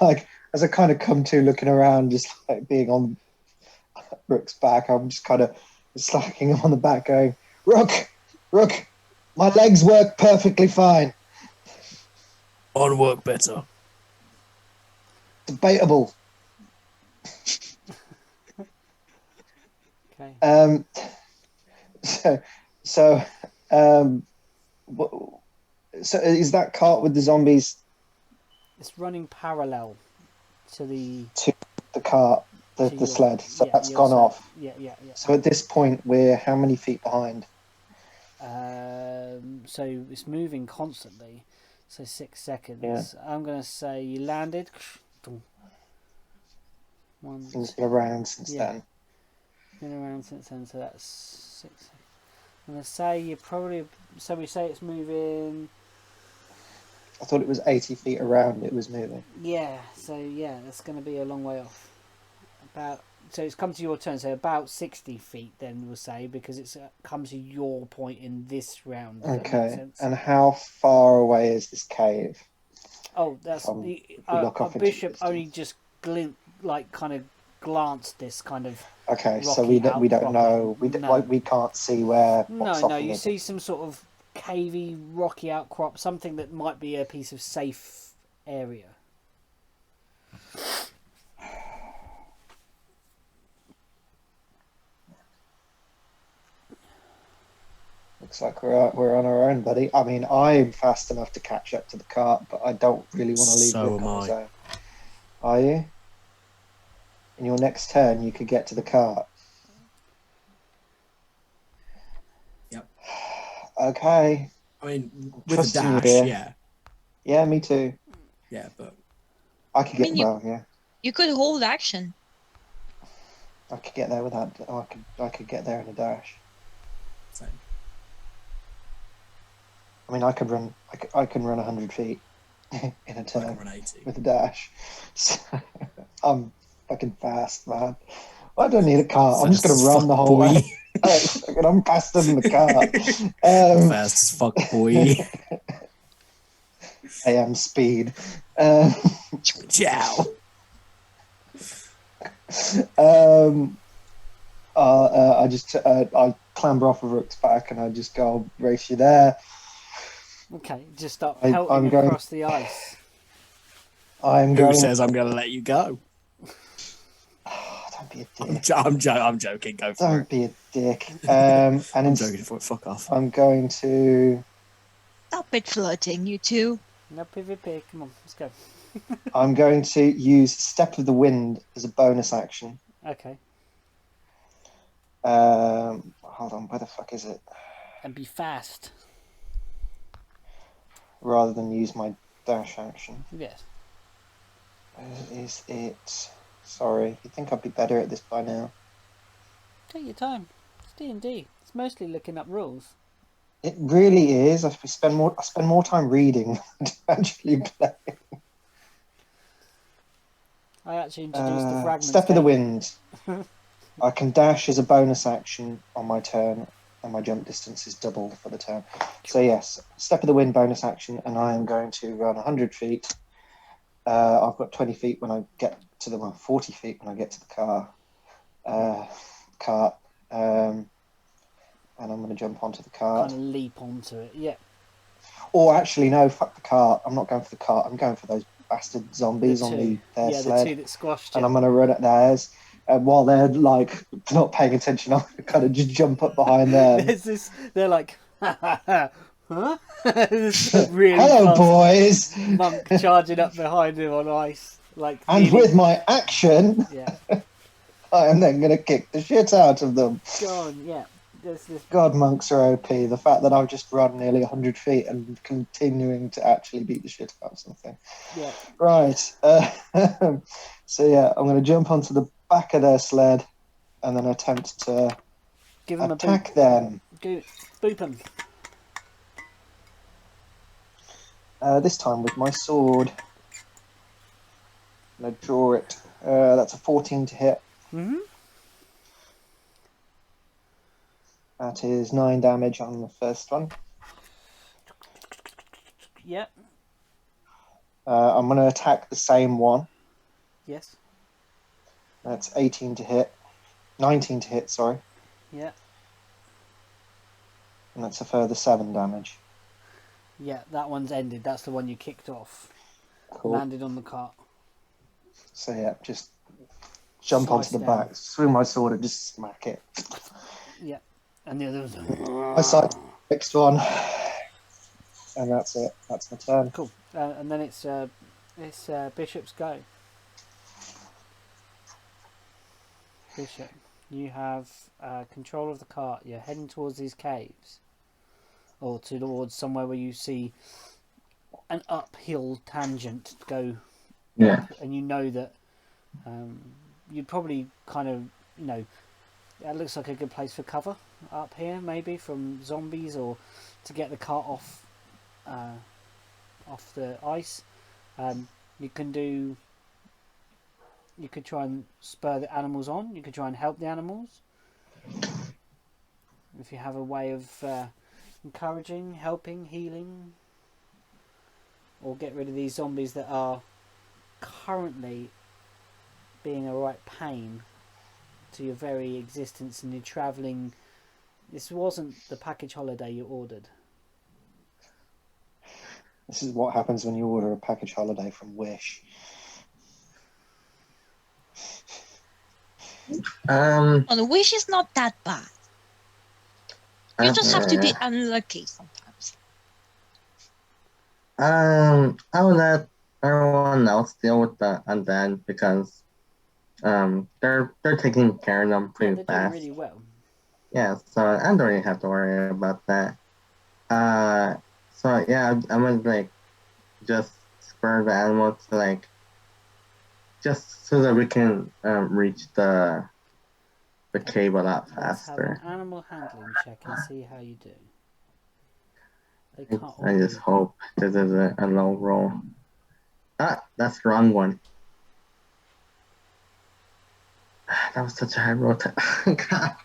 like, as I kind of come to looking around, just like being on Rook's back, I'm just kind of slacking him on the back, going, Rook, my legs work perfectly fine. On work better. Debatable. Okay. So is that cart with the zombies It's running parallel to the cart, to the your- sled? So yeah, that's your gone sled. off. Yeah. So at this point, we're how many feet behind? So it's moving constantly. So 6 seconds. Yeah. I'm gonna say you landed. One, Things been around since Yeah. then. been around since then, so that's 6 seconds. I'm gonna say you probably. So we say it's moving. I thought it was 80 feet around. It was moving. Yeah. So yeah, that's gonna be a long way off. So it's come to your turn. So about 60 feet. Then we'll say, because it's come to your point in this round. Does that make Okay. sense? And how far away is this cave? Oh, that's If the we look off into bishop the only just kind of glanced this kind of. Okay, so rocky we don't outcropping. know. No. We can't see where. what's No, off a you little. see some sort of cavey, rocky outcrop, something that might be a piece of safe area. Looks like we're on our own, buddy. I mean, I'm fast enough to catch up to the cart, but I don't really want to leave So Rook am on I. his own. Are you? In your next turn, you could get to the cart. Yep. Okay. I mean, with the Trusting you dash, here. yeah. Yeah, me too. Yeah, but I could get Yeah. You could hold action. I could get there without. I could get there in a dash. same. I mean, I can run 100 feet in a I turn can run 80. with a dash. So, I'm fucking fast, man. I don't need a cart. I'm just going to run the whole way. I'm faster than the cart. Fast as fuck, boy. AM speed. Ciao. I clamber off of Rook's back and I just go, I'll race you there. Okay, just start I'm pelting going- across the ice. I'm Who going. says I'm going to let you go? Don't be a dick. I'm joking. Go for Don't it. be a dick. And I'm joking for it. Fuck off. I'm going to. Stop it flirting, you two. No PvP, come on, let's go. I'm going to use Step of the Wind as a bonus action. Okay, Hold on, where the fuck is it? and be fast. Rather than use my dash action. Yes. Where is it? Sorry, you'd think I'd be better at this by now. Take your time. It's D&D. It's mostly looking up rules. It really is. I spend more time reading than to actually play. I actually introduced the fragments. Step of the game. Wind. I can dash as a bonus action on my turn, and my jump distance is doubled for the turn. So yes, Step of the Wind bonus action, and I am going to run 100 feet. I've got 20 feet when I get to 40 feet when I get to the cart. And I'm going to jump onto the cart. Kind of leap onto it. Yeah. Or actually, no, fuck the cart. I'm not going for the cart. I'm going for those bastard zombies The on two. their Yeah, sled, the two that squashed and you. I'm going to run at theirs. And while they're like not paying attention, I'm going to kind of just jump up behind them. There's this. They're like, huh? This really Hello, fast boys! monk charging up behind him on ice, like. And nearly- with my action, Yeah. I am then going to kick the shit out of them. Go on. Yeah. There's this. God, monks are OP. The fact that I've just run nearly 100 feet and continuing to actually beat the shit out of something. Yeah. Right. So yeah, I'm going to jump onto the back of their sled and then attempt to Give them a boop. attack them. Boop them. This time with my sword. I'm going to draw it. That's a 14 to hit. Mhm. That is 9 damage on the first one. Yep. I'm going to attack the same one. Yes. That's 18 to hit. 19 to hit, sorry. Yeah. And that's a further 7 damage. Yeah. That one's ended. That's the one you kicked off. Cool. Landed on the cart. So yeah, just jump Slice onto the down. back, swing my sword and just smack it. Yeah. And the other was. I sight next one. And that's it. That's my turn. Cool. And then it's Bishop's go. Bishop, you have control of the cart. You're heading towards these caves, or towards somewhere where you see an uphill tangent go Yeah. up, and you know that you'd probably kind of, it looks like a good place for cover up here, maybe from zombies, or to get the cart off the ice. You could try and spur the animals on. You could try and help the animals. If you have a way of encouraging, helping, healing, or get rid of these zombies that are currently being a right pain to your very existence, and you're travelling. This wasn't the package holiday you ordered. This is what happens when you order a package holiday from Wish. Oh, the wish is not that bad. You just have to be unlucky sometimes. I'll let everyone else deal with the undead because they're taking care of them Yeah, pretty they're doing fast. really well. Yeah, so I don't really have to worry about that. So yeah, I'm gonna just spur the animal to just so that we can reach the cave a lot Let's have faster. an animal handling check and see how you do. They can't all I just be- hope this is a low roll. Ah, that's the wrong one. That was such a high roll. God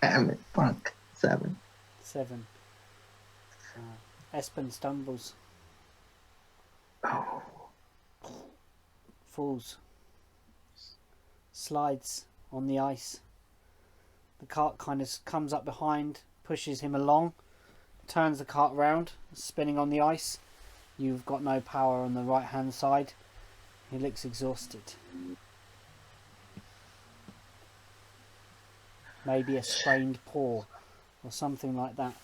damn it. Fuck. 7. 7. Espen stumbles, Oh. falls, slides on the ice. The cart kind of comes up behind, pushes him along, turns the cart round, spinning on the ice. You've got no power on the right hand side. He looks exhausted. Maybe a sprained paw or something like that.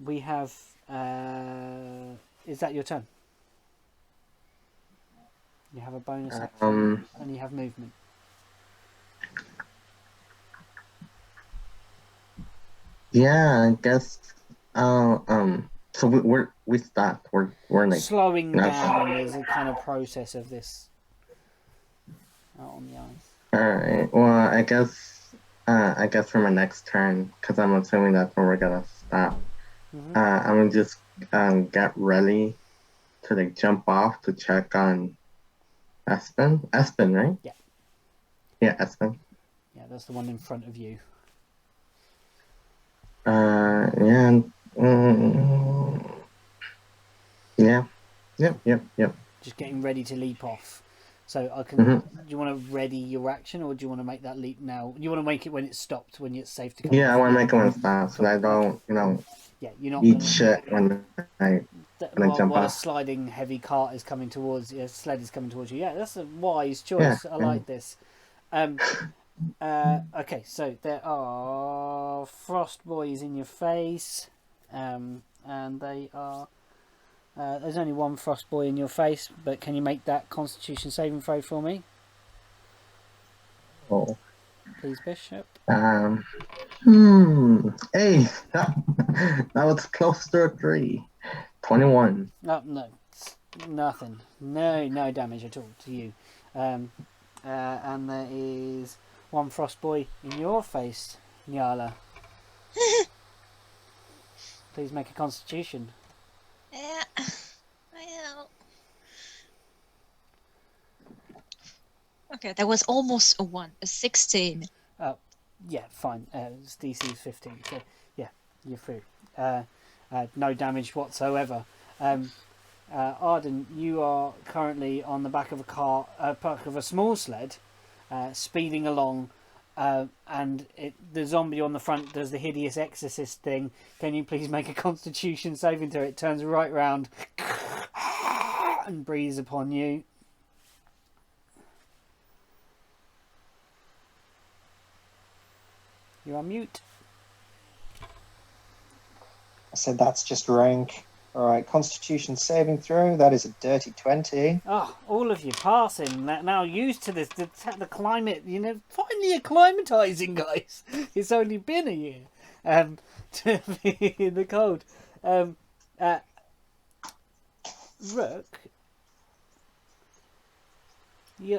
We have... is that your turn? You have a bonus action and you have movement. Yeah, I guess. So we stopped. We're Slowing no. down is a kind of process of this out on the ice. All right. Well, I guess for my next turn, because I'm assuming that's where we're gonna stop. Mhm. I'm gonna just get ready to jump off to check on Espen. Espen, right? Yeah. Yeah, Espen. Yeah, that's the one in front of you. Yeah. Yeah. Yep. Just getting ready to leap off. So I can. Mhm. Do you want to ready your action, or do you want to make that leap now? You want to make it when it's stopped, when it's safe to come Yeah, I off? want to make it one stop so that I don't, Yeah, you're not eat gonna. shit when I jump while a off. sliding heavy cart is coming towards you, sled is coming towards you. Yeah, that's a wise choice. Yeah, I like this. Okay, so there are frost boys in your face, and they are. There's only one frost boy in your face, but can you make that Constitution saving throw for me, Oh. please, Bishop? Hey, that was close to a 3. 21. Oh, no, nothing. No damage at all to you. And there is one frost boy in your face, Nyala. Please make a Constitution. Yeah, I know. Okay, that was almost a 1, a 16. Yeah, fine. It's DC 15, so yeah, you're through. No damage whatsoever. Arden, you are currently on the back of a small sled, speeding along, and the zombie on the front does the hideous exorcist thing. Can you please make a Constitution saving throw? It turns right round and breathes upon you. You're on mute. I said that's just rank. All right, Constitution saving throw. That is a dirty 20. Oh, all of you passing. Now used to this, the climate, finally acclimatizing, guys. It's only been a year to be in the cold. Rook,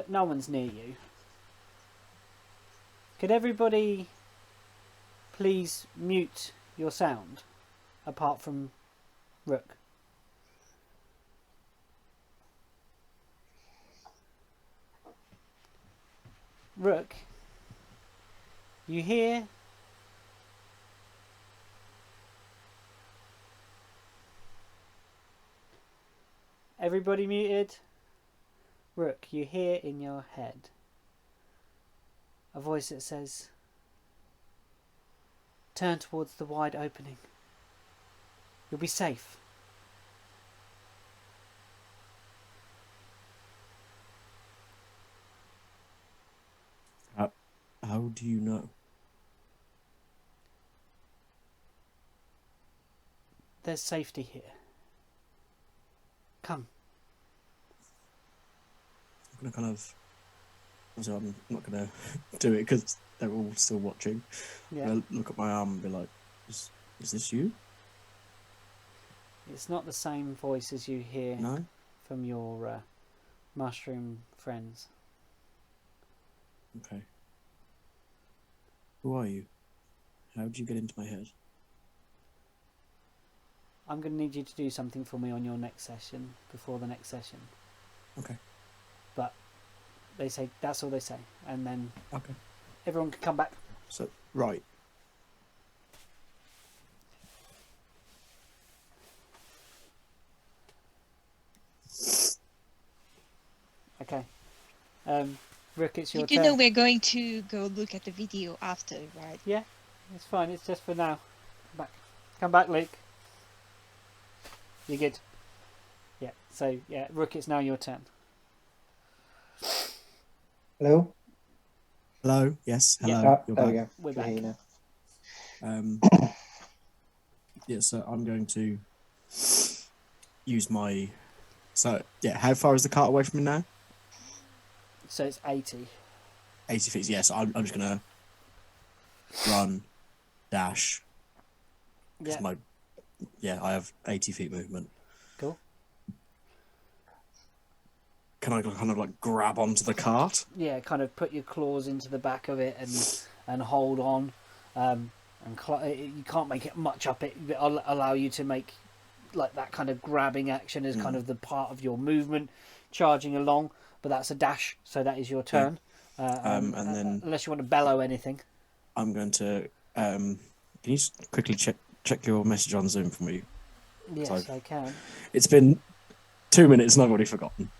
no one's near you. Could everybody please mute your sound, apart from Rook? Rook, you hear? Everybody muted? Rook, you hear in your head a voice that says, turn towards the wide opening. You'll be safe. How do you know? There's safety here. Come. I'm gonna so I'm not gonna do it because they're all still watching. Yeah. I'm gonna look at my arm and be like, is this you? It's not the same voice as you hear No? from your mushroom friends. Okay. Who are you? How did you get into my head? I'm going to need you to do something for me on your next session, before the next session. Okay. But they say, that's all they say. And then Okay. everyone can come back. So, right. Okay. Rook, it's your You do turn. know we're going to go look at the video after, right? Yeah, it's fine. It's just for now. Come back, Luke. You good? Yeah. So yeah, Rook, it's now your turn. Hello? Hello? Yes, hello. Yeah. You're There back. we go. We're Can hear back. you now. Yeah, so I'm going to use my... So, yeah, how far is the cart away from me now? So it's 80. 80 feet, yes. I'm just going to run, dash. Yeah. I have 80 feet movement. Cool. Can I kind of like grab onto the cart? Yeah, kind of put your claws into the back of it and hold on. You can't make it much up. It'll allow you to make like that kind of grabbing action as kind of the part of your movement, charging along. But that's a dash, so that is your turn. And then unless you want to bellow anything. I'm going to. Can you just quickly check your message on Zoom for me? Yes, I can. It's been 2 minutes and I've already forgotten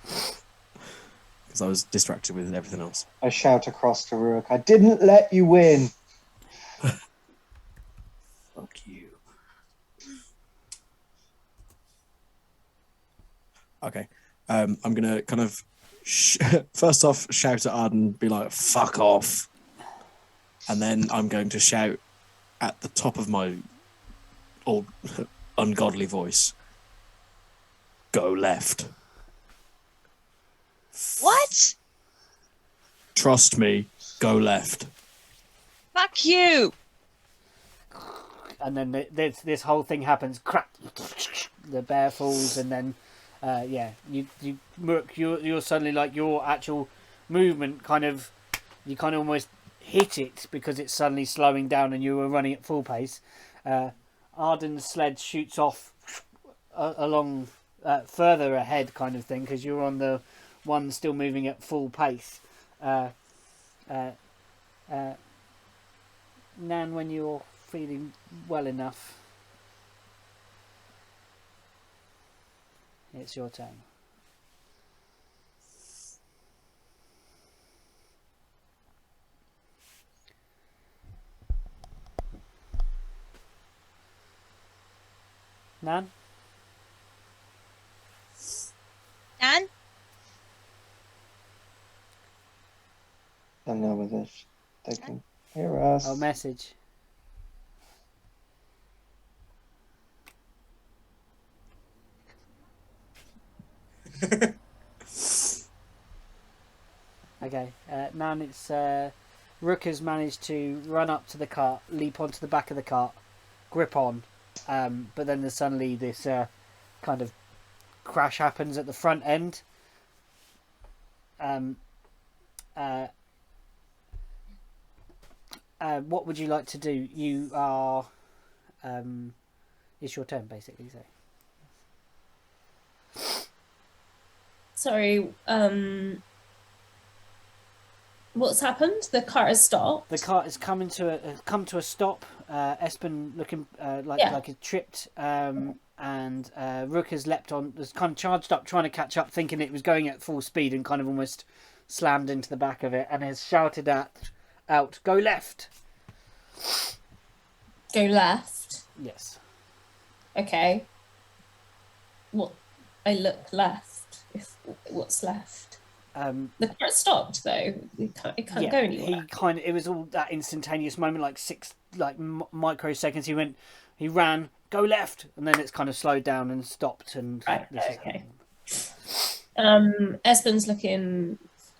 because I was distracted with everything else. I shout across to Rook, I didn't let you win. Fuck you. Okay. I'm gonna kind of first off shout at Arden, be like, "Fuck off," and then I'm going to shout at the top of my old ungodly voice, "Go left." What? Trust me, go left. Fuck you! And then this whole thing happens. Crack. The bear falls, and then you're suddenly like your actual movement you kind of almost hit it because it's suddenly slowing down, and you were running at full pace. Arden's sled shoots off along further ahead, kind of thing, because you're on the one still moving at full pace. Nan, when you're feeling well enough, it's your turn. Nan? Nan? I know with this. They can hear us. Oh, message. Okay, now it's Rook has managed to run up to the cart, leap onto the back of the cart, grip on, but then there's suddenly this kind of crash happens at the front end. What would you like to do? You are... it's your turn, basically, so... Sorry, what's happened? The cart has stopped. The cart has come to a stop. Espen looking like it tripped, and Rook has leapt on, has kind of charged up, trying to catch up, thinking it was going at full speed, and kind of almost slammed into the back of it, and has shouted out, "Go left!" Go left. Yes. Okay. What? I look left. What's left? The cart stopped though. It can't go anywhere. It was all that instantaneous moment, like 6 microseconds. He ran, go left, and then it's kind of slowed down and stopped. And right, okay. Espen's looking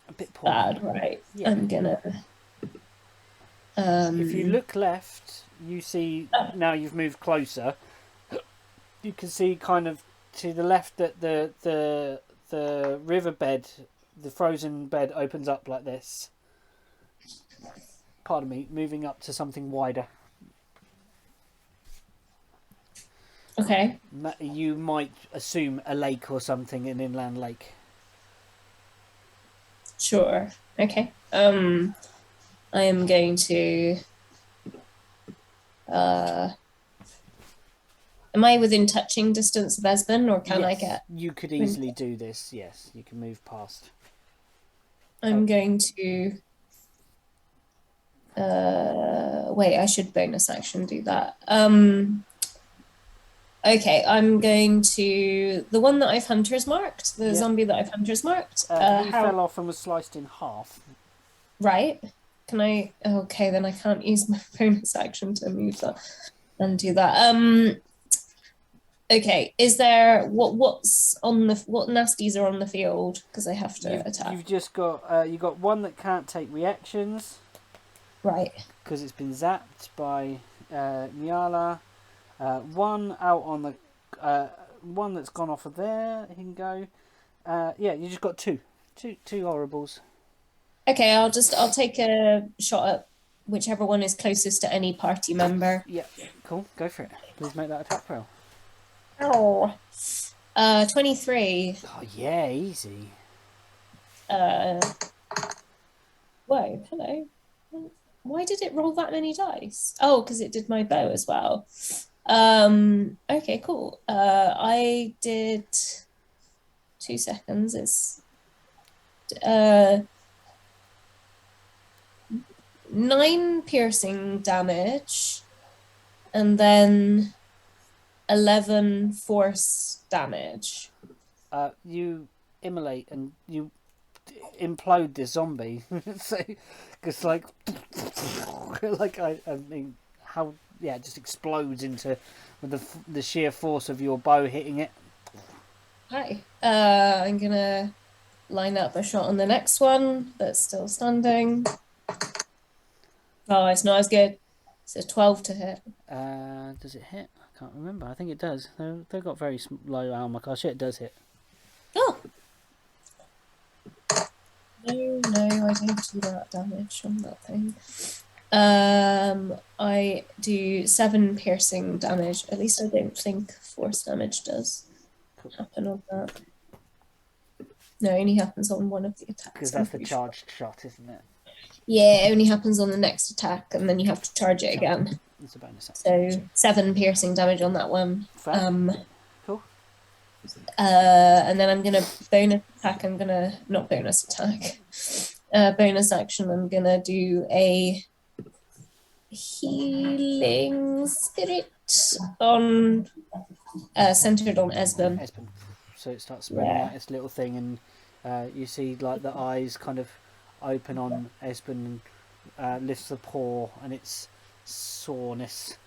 a bit poor. bad, right? Yeah. I'm gonna. If you look left, you see now you've moved closer. You can see kind of to the left that the riverbed, the frozen bed opens up like this. Pardon me, moving up to something wider. Okay. You might assume a lake or something, an inland lake. Sure. Okay. I am going to. Am I within touching distance of Esben, or can I get? You could easily do this. Yes, you can move past. I'm going to. Wait, I should bonus action do that. Okay, I'm going to the one that I've hunters marked, the zombie that I've hunters marked. He fell off and was sliced in half. Right. Can I? Okay, then I can't use my bonus action to move that and do that. Okay, is there what's on the what nasties are on the field? Because I have to attack. You've just got you got one that can't take reactions, right? Because it's been zapped by Nyala. One out on the one that's gone off of there. He can go. Yeah, you just got two horribles. Okay, I'll take a shot at whichever one is closest to any party member. Yeah, cool. Go for it. Please make that attack roll. Oh, 23. Oh yeah, easy. Whoa, hello. Why did it roll that many dice? Oh, because it did my bow as well. Okay, cool. I did 2 seconds. It's 9 piercing damage, and then 11 force damage. you immolate and you implode this zombie. So, because like I mean, how it just explodes into with the sheer force of your bow hitting it. Hi. I'm gonna line up a shot on the next one that's still standing. Oh, it's not as good. It's a 12 to hit. Does it hit? I can't remember. I think it does. They've got very low armor class. Yeah, it does hit. Oh! No, I don't do that damage on that thing. I do 7 piercing damage. At least I don't think force damage does happen on that. No, it only happens on one of the attacks. Because that's the charged shot, isn't it? Yeah, it only happens on the next attack, and then you have to charge it again. It's a bonus action. So 7 piercing damage on that one. Fair. Cool. And then I'm gonna bonus attack. Not bonus attack. Bonus action. I'm gonna do a healing spirit on centered on Esben. So it starts spreading out its little thing, and you see like the eyes kind of open on Esben, and lifts the paw, and its soreness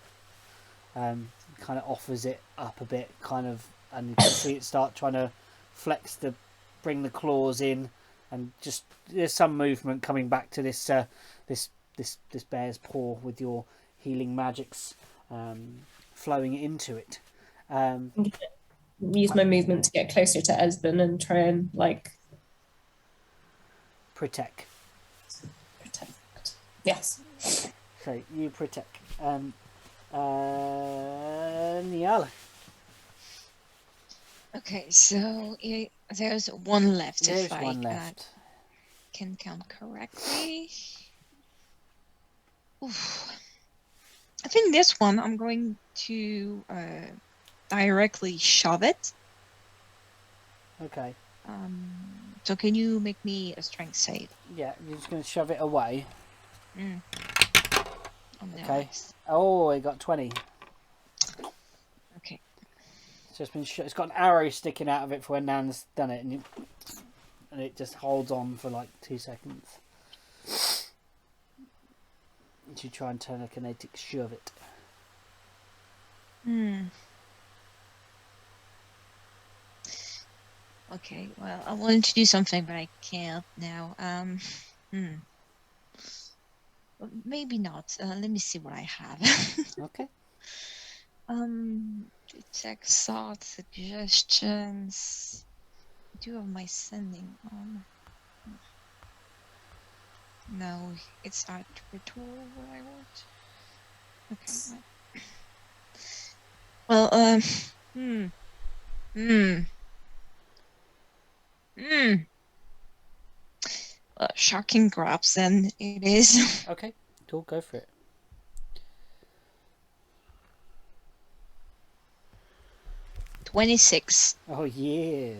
kind of offers it up a bit, kind of, and you can see it start trying to bring the claws in, and just there's some movement coming back to this bear's paw with your healing magics flowing into it. Use my movement to get closer to Esben and try and protect. Yes. So you protect. Niall. Okay, so there's one left. There's if I one left. Can count correctly. Oof. I think this one I'm going to directly shove it. Okay. So can you make me a strength save? Yeah, you're just going to shove it away. Oh, no, Okay. nice. Oh, it got 20. Okay. It's just been it's got an arrow sticking out of it for when Nan's done it, and it just holds on for like 2 seconds. And you try and telekinetic shove it. Okay, well, I wanted to do something, but I can't now. Well, maybe not. Let me see what I have. Okay. Check thoughts, suggestions. I do have my sending on. No, it's not ritual what I want. Okay. Well, shocking grabs then it is. Okay. Cool. Go for it. $26. Oh yeah.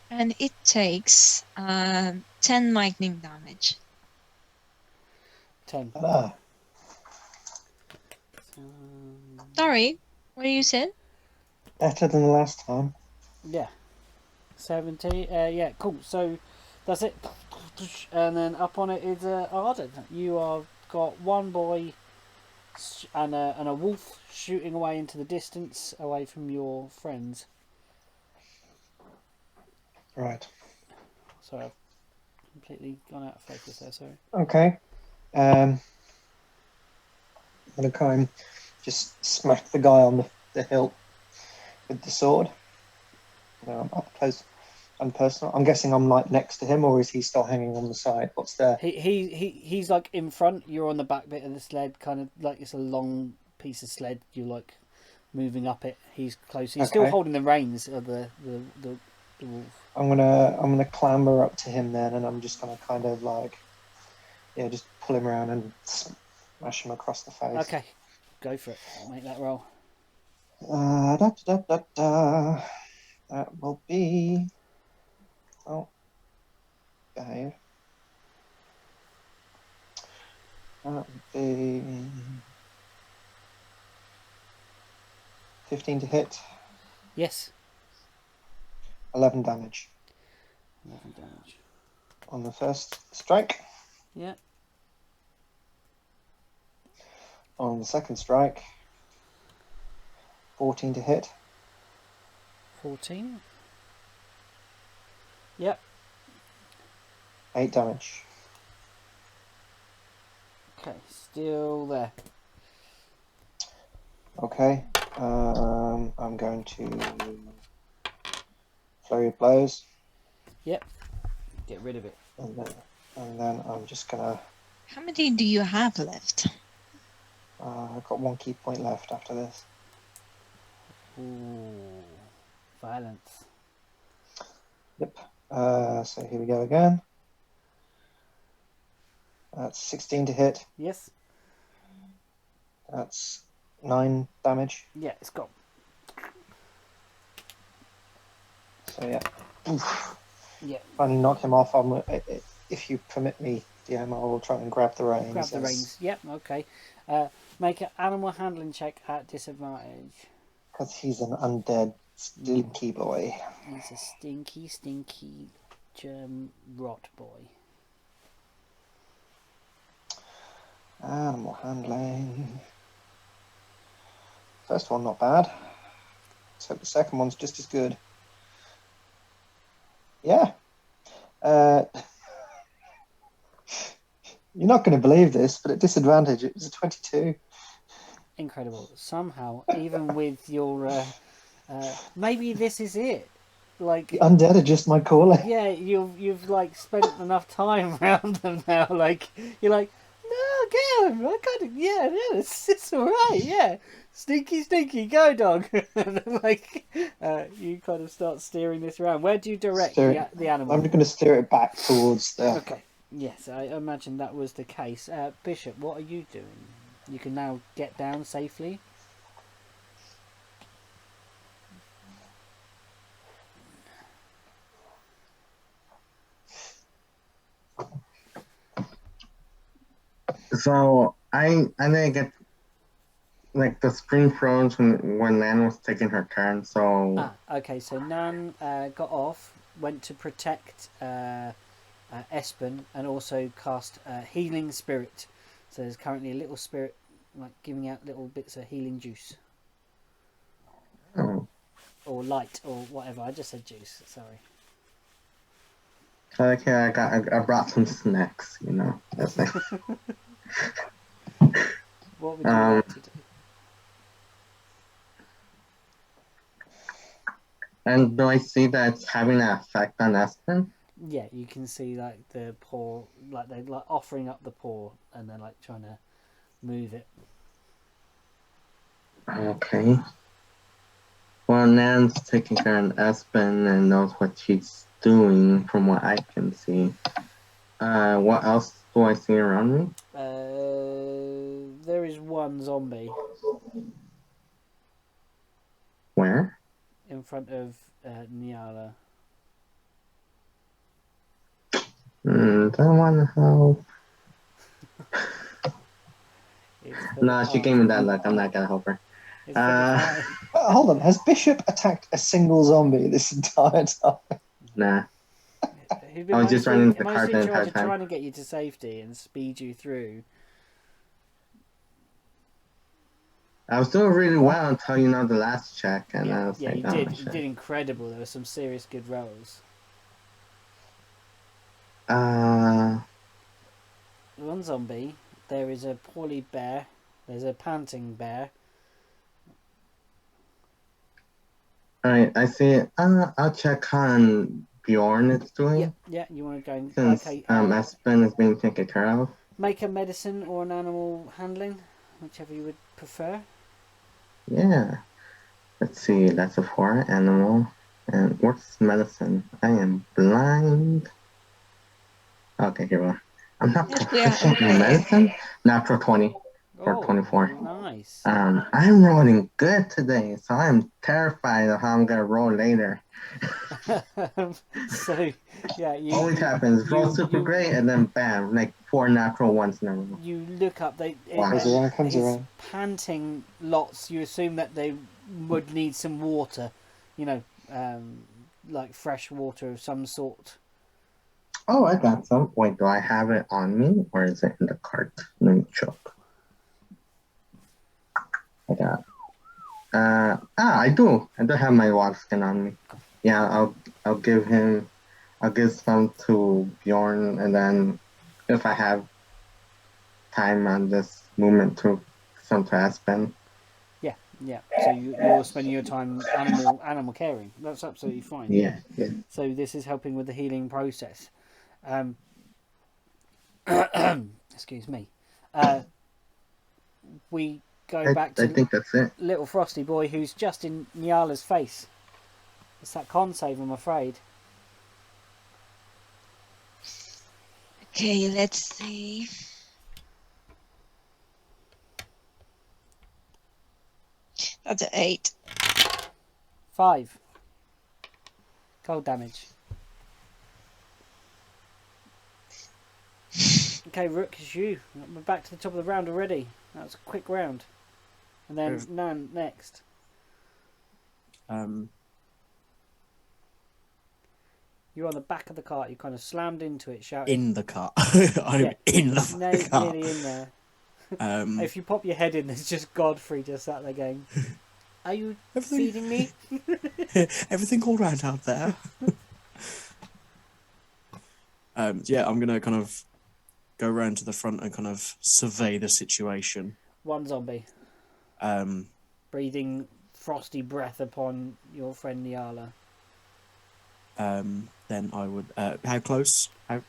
And it takes 10 lightning damage. 10. Sorry, what you said? Better than the last time. Yeah. 70. Yeah. Cool. So that's it. And then up on it is Arden. You have got one boy and a wolf shooting away into the distance, away from your friends. Right. Sorry, I've completely gone out of focus there. Sorry. Okay. I'm gonna kind of just smack the guy on the hilt with the sword. I'm up close and personal. I'm guessing I'm like next to him, or is he still hanging on the side? What's there? He's like in front. You're on the back bit of the sled, kind of like it's a long piece of sled. You're like moving up it. He's close. He's still holding the reins of the wolf. I'm gonna clamber up to him then, and I'm just gonna kind of like, just pull him around and smash him across the face. Okay, go for it. Make that roll. That will be. Oh, behave. That would be 15 to hit. Yes. 11 damage 11 damage. on the first strike. Yeah. On the second strike, 14 to hit. 14. Yep. 8 damage. Okay, still there. Okay. I'm going to flurry of blows, Yep. Get rid of it. and then I'm just gonna. How many do you have left? I've got 1 key point left after this. Ooh. Violence. Yep. So here we go again. That's 16 to hit. Yes. That's 9 damage. Yeah, it's got. So yeah. Oof. Yeah. Finally knock him off. If you permit me, DM, I will try and grab the reins. Grab the reins. Yep, okay. Make an animal handling check at disadvantage. Because he's an undead stinky boy. He's a stinky, stinky germ rot boy. Animal handling. First one not bad. Let's hope the second one's just as good. Yeah. You're not going to believe this, but at disadvantage, it was a 22. Incredible. Somehow, even with your... maybe this is it. Like, The undead are just my calling. yeah, you've like spent enough time around them now. Like, you're like, no, get him. I kind of, yeah, it's all right. Yeah, stinky, go dog. And then, like, you kind of start steering this around. Where do you direct the animal? I'm going to steer it back towards the... Okay. Yes, I imagine that was the case. Bishop, what are you doing? You can now get down safely. So I didn't get like the screen froze when Nan was taking her turn. So Okay. So Nan got off, went to protect Espen, and also cast healing spirit. So there's currently a little spirit like giving out little bits of healing juice or light or whatever. I just said juice. Sorry. okay, I brought some snacks. You know. That's it. What would you like to do? And do I see that it's having an effect on Espen? Yeah, you can see like the paw, like they're like offering up the paw, and they're like trying to move it. Okay. Well, Nan's taking care of Espen and knows what she's doing from what I can see. What else do I see around me? There is one zombie Where? in front of Nyala. Don't want to help. No, she gave me that look. I'm not gonna help her. It's for the Hold on, has Bishop attacked a single zombie this entire time? Nah. He's I was just running the cart the mostly entire time. trying to get you to safety and speed you through. I was doing really well until the last check, and I Yeah, was yeah, like, you oh, did. You shit. did incredible. There were some serious good rolls. One zombie. There is a poorly bear. There's a panting bear. Alright, I see it. I'll check on Bjorn it's doing. Yeah. You want to go? And, Since okay. Espen is being taken care of. Make a medicine or an animal handling, whichever you would prefer. Yeah. Let's see, that's a 4 animal. And what's medicine? I am blind. Okay, here we are. I'm not Yes, we are. proficient in medicine. Natural 20 or 24. Nice. I'm rolling good today, so I'm terrified of how I'm gonna roll later. So, yeah, Always happens. Roll super great, and then bam, like 4 natural ones in a row. You look up. Comes around. He's panting lots. You assume that they would need some water, like fresh water of some sort. Oh, I got some. Wait, do I have it on me or is it in the cart? Let me check. I got. I do. I do have my water skin on me. Yeah, I'll give him. I'll give some to Bjorn, and then if I have time on this movement to some to Aspen. Yeah. So you're spending your time animal caring. That's absolutely fine. Yeah. So this is helping with the healing process. Excuse me. We go back to I think that's it. little frosty boy who's just in Nyala's face. It's that con save, I'm afraid. Okay, let's see. That's an 8. 5. Cold damage. Okay, Rook, it's you. We're back to the top of the round already. That was a quick round. And then Nan next. You're on the back of the cart. You kind of slammed into it, shouting. In the cart. I'm in the fucking cart. Nearly in there. If you pop your head in, there's just Godfrey just sat there going, "Are you feeding me?" Everything all right out there? Yeah, I'm gonna kind of go round to the front and kind of survey the situation. One zombie. Breathing frosty breath upon your friend Nyala. Then I would. How close? How?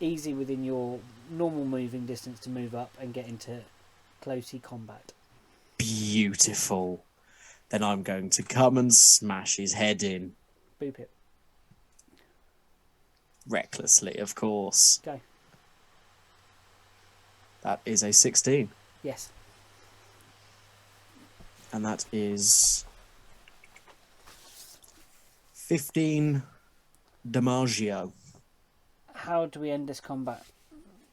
Easy within your normal moving distance to move up and get into closey combat. Beautiful. Then I'm going to come and smash his head in. Boop it. Recklessly, of course. Go. That is a 16. Yes. And that is 15 Dimaggio. How do we end this combat,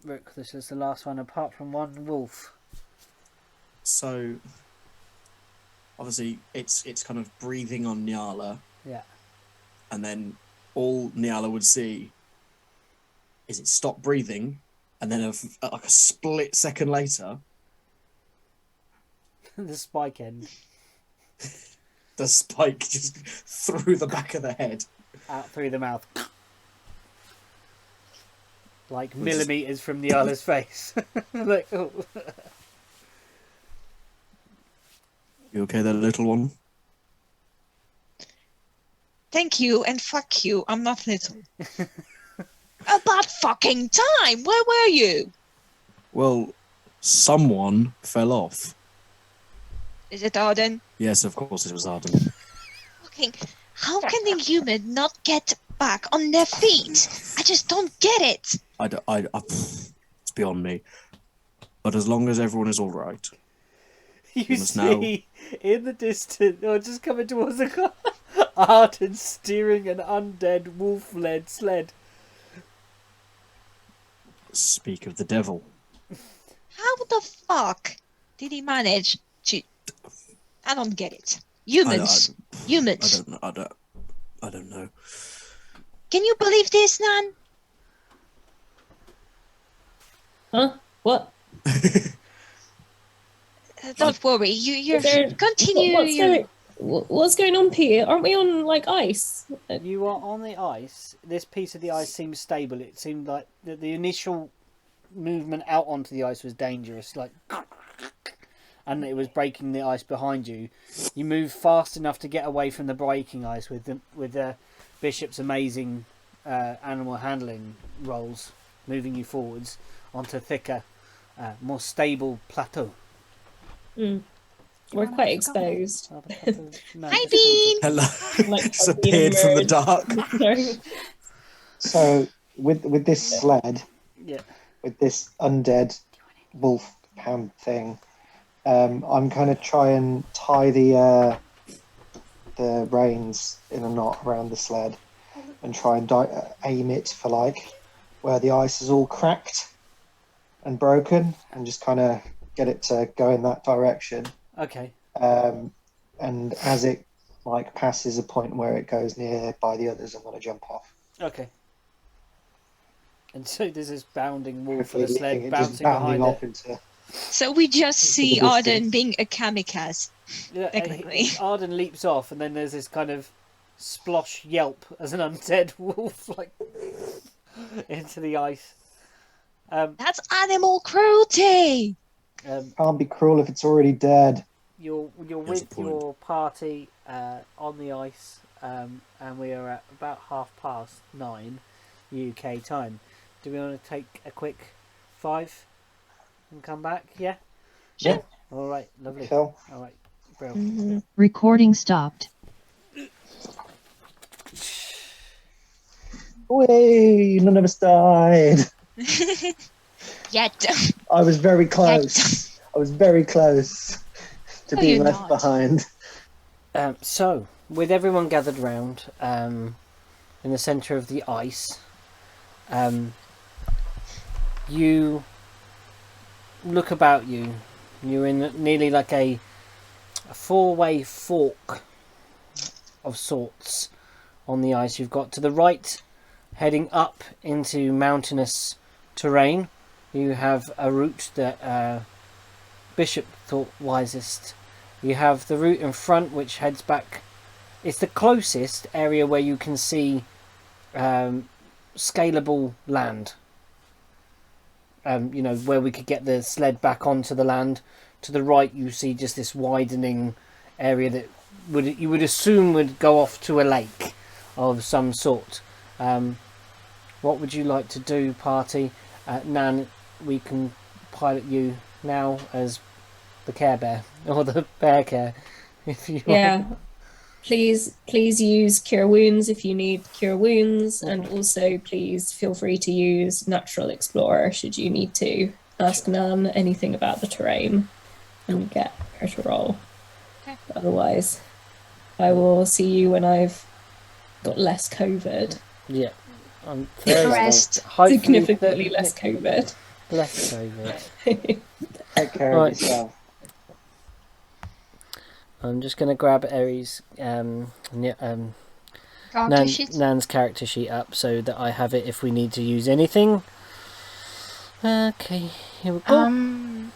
Rook? This is the last one, apart from one wolf. So, obviously, it's kind of breathing on Nyala. Yeah. And then all Nyala would see is it stop breathing, and then like a split second later, The spike end. the spike just through the back of the head. Out through the mouth. Like millimetres from Nyala's face. Like, oh. You okay there, little one? Thank you and fuck you. I'm not little. About fucking time. Where were you? Well, someone fell off. Is it Arden? Yes, of course it was Arden. Fucking. How can the human not get back on their feet? I just don't get it. It's beyond me. But as long as everyone is all right. You see, in the distance, or just coming towards the car, Arden steering an undead wolf-led sled. Speak of the devil. How the fuck did he manage to... I don't get it. Humans. Humans. I don't know. Can you believe this, Nan? Huh? What? Don't worry. You continue. What's going on, Peter? Aren't we on like ice? You are on the ice. This piece of the ice seems stable. It seemed like the initial movement out onto the ice was dangerous, like, and it was breaking the ice behind you. You move fast enough to get away from the breaking ice with the Bishop's amazing animal handling rolls, moving you forwards onto thicker, more stable plateau. Mm. We're quite exposed. Hi, Bean! Hello. Like, It's appeared from the dark. So with this sled, Yeah. with this undead wolf hound thing, I'm kind of try and tie the reins in a knot around the sled and try and aim it for like where the ice is all cracked and broken, and just kind of get it to go in that direction. Okay. And and as it like passes a point where it goes near by the others, I'm going to jump off. Okay. And so there's this bounding wall for Hopefully the sled leaving it just bouncing bounding behind off it. into So we just see the Arden distance. being a kamikaze. Yeah, Technically. Arden leaps off, and then there's this kind of splosh yelp as an undead wolf like into the ice. That's animal cruelty. Can't be cruel if it's already dead. You're There's a with point. your party on the ice, and we are at about 9:30 UK time. Do we want to take a quick 5 and come back? Yeah. Yeah. All right. Lovely. Phil. All right. Brilliant. Recording stopped. Way, none of us died. Yet. I was very close. I was very close to No, being you're left not. behind. So, with everyone gathered round in the centre of the ice, you look about you. You're in nearly like a 4-way fork of sorts on the ice. You've got to the right, heading up into mountainous terrain. You have a route that Bishop thought wisest. You have the route in front which heads back. It's the closest area where you can see scalable land. You know, where we could get the sled back onto the land. To the right you see just this widening area that you would assume would go off to a lake of some sort. What would you like to do, party? Nan, we can pilot you now as the Care Bear, or the Bear Care, if you Yeah. like. Please use cure wounds if you need cure wounds, and also please feel free to use natural explorer should you need to ask Nan anything about the terrain and get her to roll. Okay. But otherwise, I will see you when I've got less COVID. Yeah. I'm Rest. hopefully Significantly less COVID. less COVID. Take care Right. of yourself. I'm just going to grab Aries' Character sheet. Nan's character sheet up so that I have it if we need to use anything. Okay, here we go.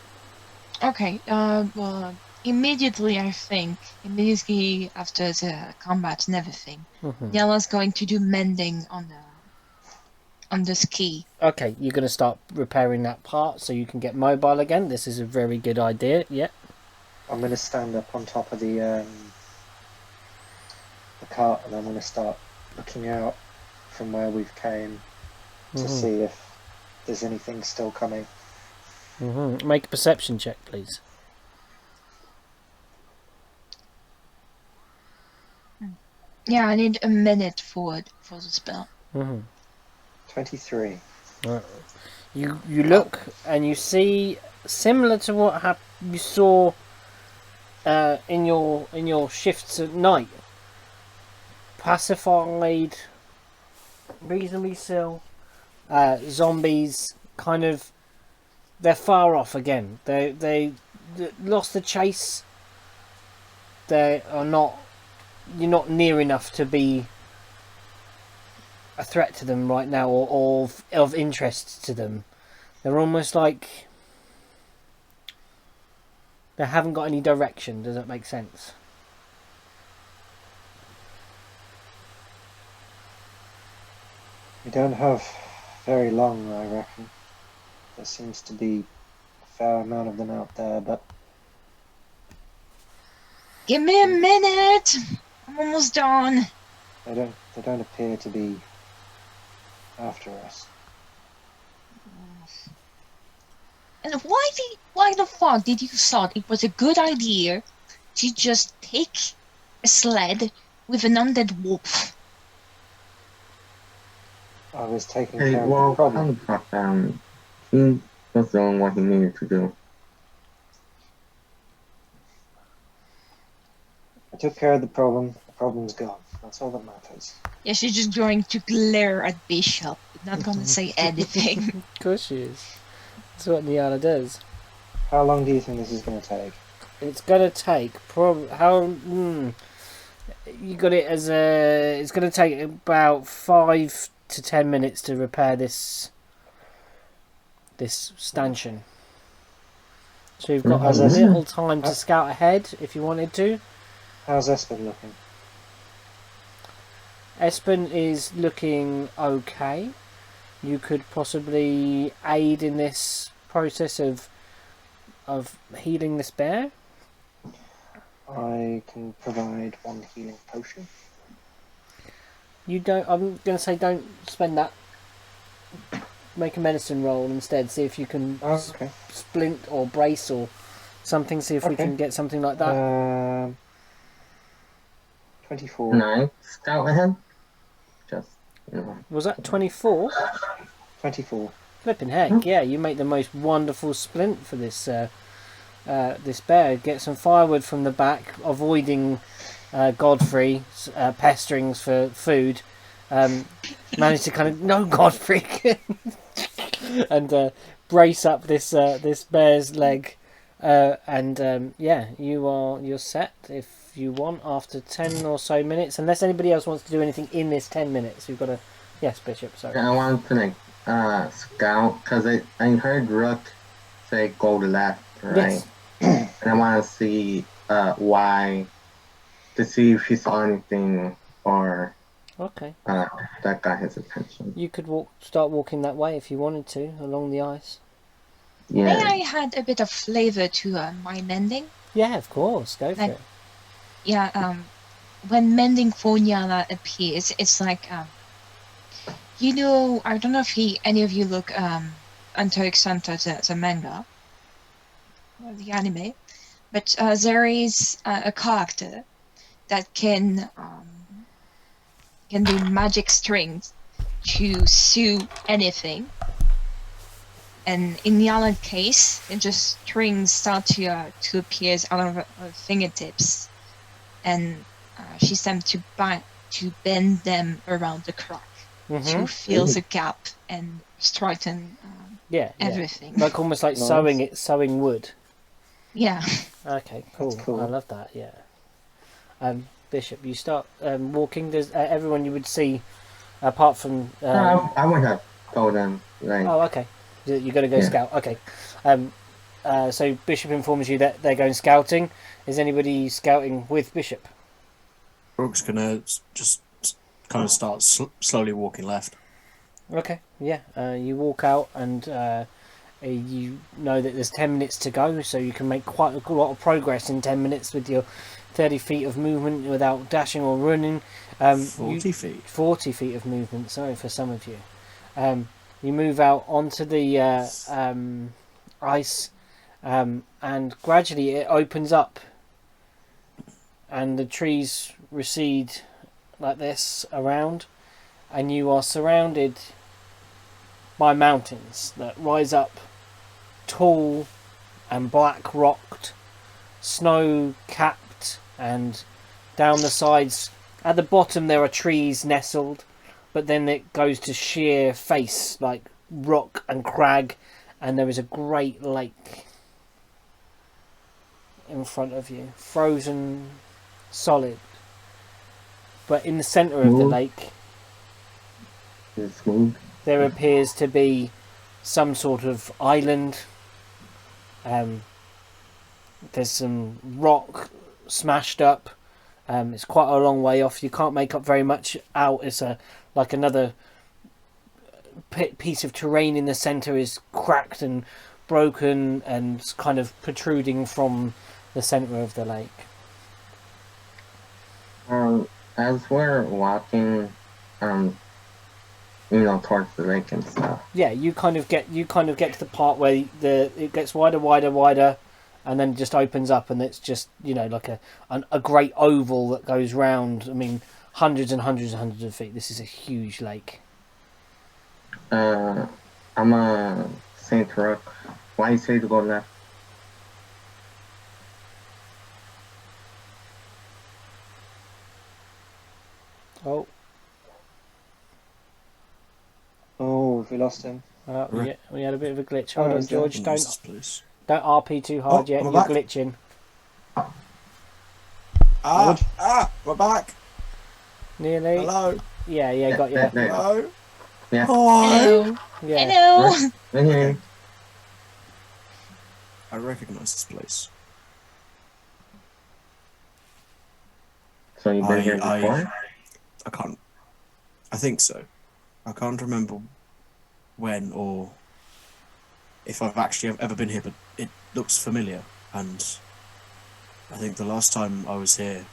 Okay. Well, immediately after the combat and everything, Yala's going to do mending on the ski. Okay, you're going to start repairing that part so you can get mobile again. This is a very good idea. Yeah. I'm going to stand up on top of the cart, and I'm going to start looking out from where we've came to see if there's anything still coming. Make a perception check, please. Yeah, I need a minute for the spell. 23. You look and you see similar to what you saw in your shifts at night. Pacified, reasonably still. Zombies, kind of, they're far off again. They lost the chase. They are not. You're not near enough to be a threat to them right now, or of interest to them. They're almost like they haven't got any direction. Does that make sense? We don't have very long, I reckon. There seems to be a fair amount of them out there, but Give me a minute. I'm almost done. they don't appear to be after us. And why the fuck did you thought it was a good idea to just take a sled with an undead wolf? I was taking Hey, care of well, the problem. cut down. He was doing what he needed to do. I took care of the problem. The problem's gone. That's all that matters. Yeah, she's just going to glare at Bishop, not gonna say anything. Of course she is. That's what Niala does. How long do you think this is going to take? It's gonna take you got it as a. It's gonna take about 5 to 10 minutes to repair this stanchion. So you've got a little time to scout ahead if you wanted to. How's Espen looking? Espen is looking okay. You could possibly aid in this process of healing this bear. I can provide 1 healing potion. You don't. I'm going to say don't spend that. Make a medicine roll instead. See if you can Okay. splint or brace or something. See if we can get something like that. 24. No, scout ahead. Just, you know. Was that 24? 24. Flipping heck, yeah! You make the most wonderful splint for this this bear. Get some firewood from the back, avoiding Godfrey pesterings for food. Managed to kind of Godfrey and brace up this bear's leg, and you're set if you want after 10 or so minutes. Unless anybody else wants to do anything in this 10 minutes, we've got to. Yes, Bishop. Sorry. I want to scout because I heard Rook say go left, right? Yes. And I want to see why to see if he saw anything or Okay. that got his attention. You could start walking that way if you wanted to along the ice. May Yeah. I add a bit of flavor to my mending? Yeah, of course. Go for Like- it. Yeah, when mending for Nyala appears, it's like, I don't know if any of you look Hunter x Hunter, the manga, or the anime, but there is a character that can do magic strings to sew anything. And in Nyala's case, it just strings start to appear out of her fingertips, and she seems to bend them around the crack to fill the gap and straighten Yeah. everything. Like almost like Nice. sewing wood. Yeah. Okay, cool. That's cool. I love that. Yeah. Bishop, you start walking. There's everyone you would see, apart from. I would have told them like Oh, okay. You're going to go Yeah. scout. Okay. So Bishop informs you that they're going scouting. Is anybody scouting with Bishop? Rook's gonna just kind of start slowly walking left. Okay. Yeah. You walk out and you know that there's 10 minutes to go, so you can make quite a lot of progress in 10 minutes with your 30 feet of movement without dashing or running. 40 feet. 40 feet of movement, sorry for some of you. You move out onto the ice, and gradually it opens up, and the trees recede like this around, and you are surrounded by mountains that rise up tall and black rocked, snow capped, and down the sides at the bottom there are trees nestled, but then it goes to sheer face like rock and crag, and there is a great lake in front of you, frozen solid, but in the centre of the Smooth. lake it's smooth. there appears to be some sort of island. There's some rock smashed up. It's quite a long way off. You can't make up very much out. It's like another piece of terrain in the centre is cracked and broken and kind of protruding from the centre of the lake. As we're walking, towards the lake and stuff. Yeah, you kind of get to the part where it gets wider, and then just opens up, and it's just like a great oval that goes round. I mean, hundreds and hundreds and hundreds of feet. This is a huge lake. I'm a Saint Rook. Why you say to go left? Oh, We lost him. yeah, we had a bit of a glitch. Hold Oh, on, is that- George. Please. Don't RP too hard Oh, yet. I'm You're back. glitching. We're back. Nearly. Hello. Yeah, got you. There. Hello. Yeah. Hi. Hello. Yeah. Hello. Okay. I recognise this place. So you've been here I- before? I can't. I think so. I can't remember when or if I've actually ever been here, but it looks familiar. And I think the last time I was here,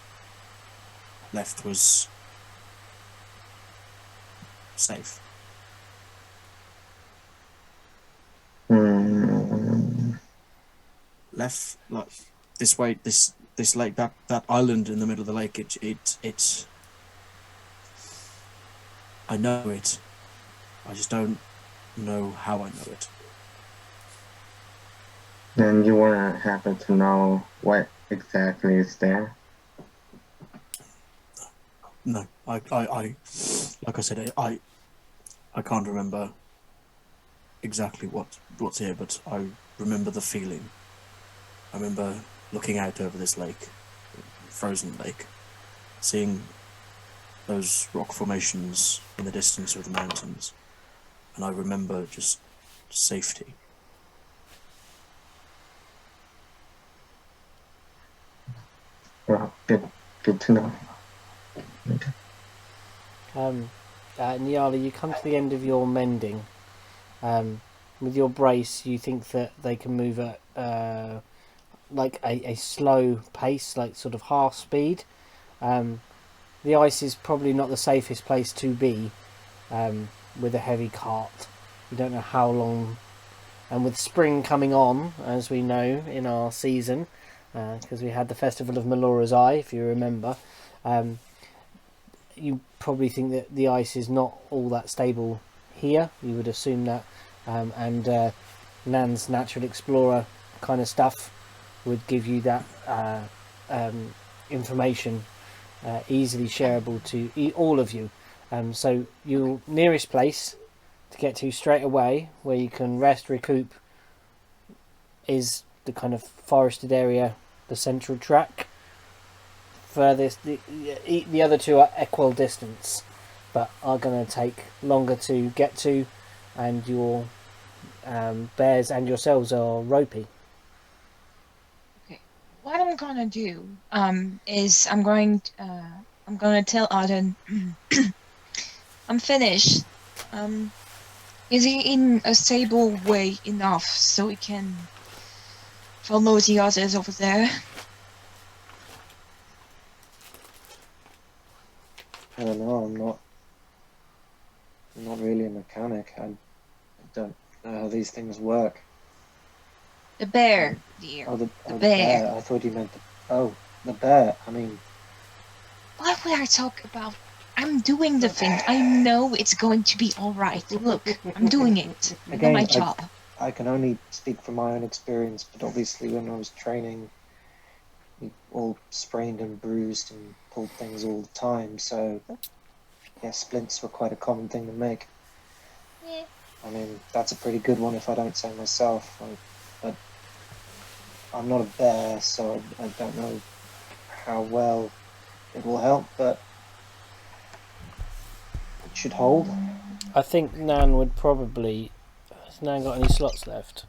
left was safe. Hmm. Left like this way, this lake, that island in the middle of the lake. It's. I know it. I just don't know how I know it. And you wouldn't happen to know what exactly is there? No, I like I said, I can't remember exactly what's here, but I remember the feeling. I remember looking out over this lake, frozen lake, seeing those rock formations in the distance of the mountains, and I remember just safety. Well, good to know. Nyala, you come to the end of your mending. With your brace, you think that they can move at like a slow pace, like sort of half speed. The ice is probably not the safest place to be with a heavy cart. You don't know how long, and with spring coming on, as we know in our season, because we had the Festival of Melora's Eye, if you remember, you probably think that the ice is not all that stable here. You would assume that, and Nan's Natural Explorer kind of stuff would give you that information easily shareable to all of you. So your nearest place to get to straight away, where you can rest, recoup, is the kind of forested area, the central track. Furthest, the other two are equal distance, but are going to take longer to get to, and your bears and yourselves are ropey. What I'm gonna do is I'm gonna tell Arden I'm finished. Is he in a stable way enough so we can follow the others over there? I don't know. I'm not really a mechanic. I don't know how these things work. The bear, dear. Oh, the bear. I thought you meant the bear. I mean, What would I talk about? I'm doing the thing. I know it's going to be all right. Look, I'm doing it. I know my job. I can only speak from my own experience, but obviously when I was training, we all sprained and bruised and pulled things all the time, so yeah, splints were quite a common thing to make. Yeah. I mean, that's a pretty good one if I don't say myself, but I'm not a bear, so I don't know how well it will help, but it should hold. I think Nan would probably... Has Nan got any slots left?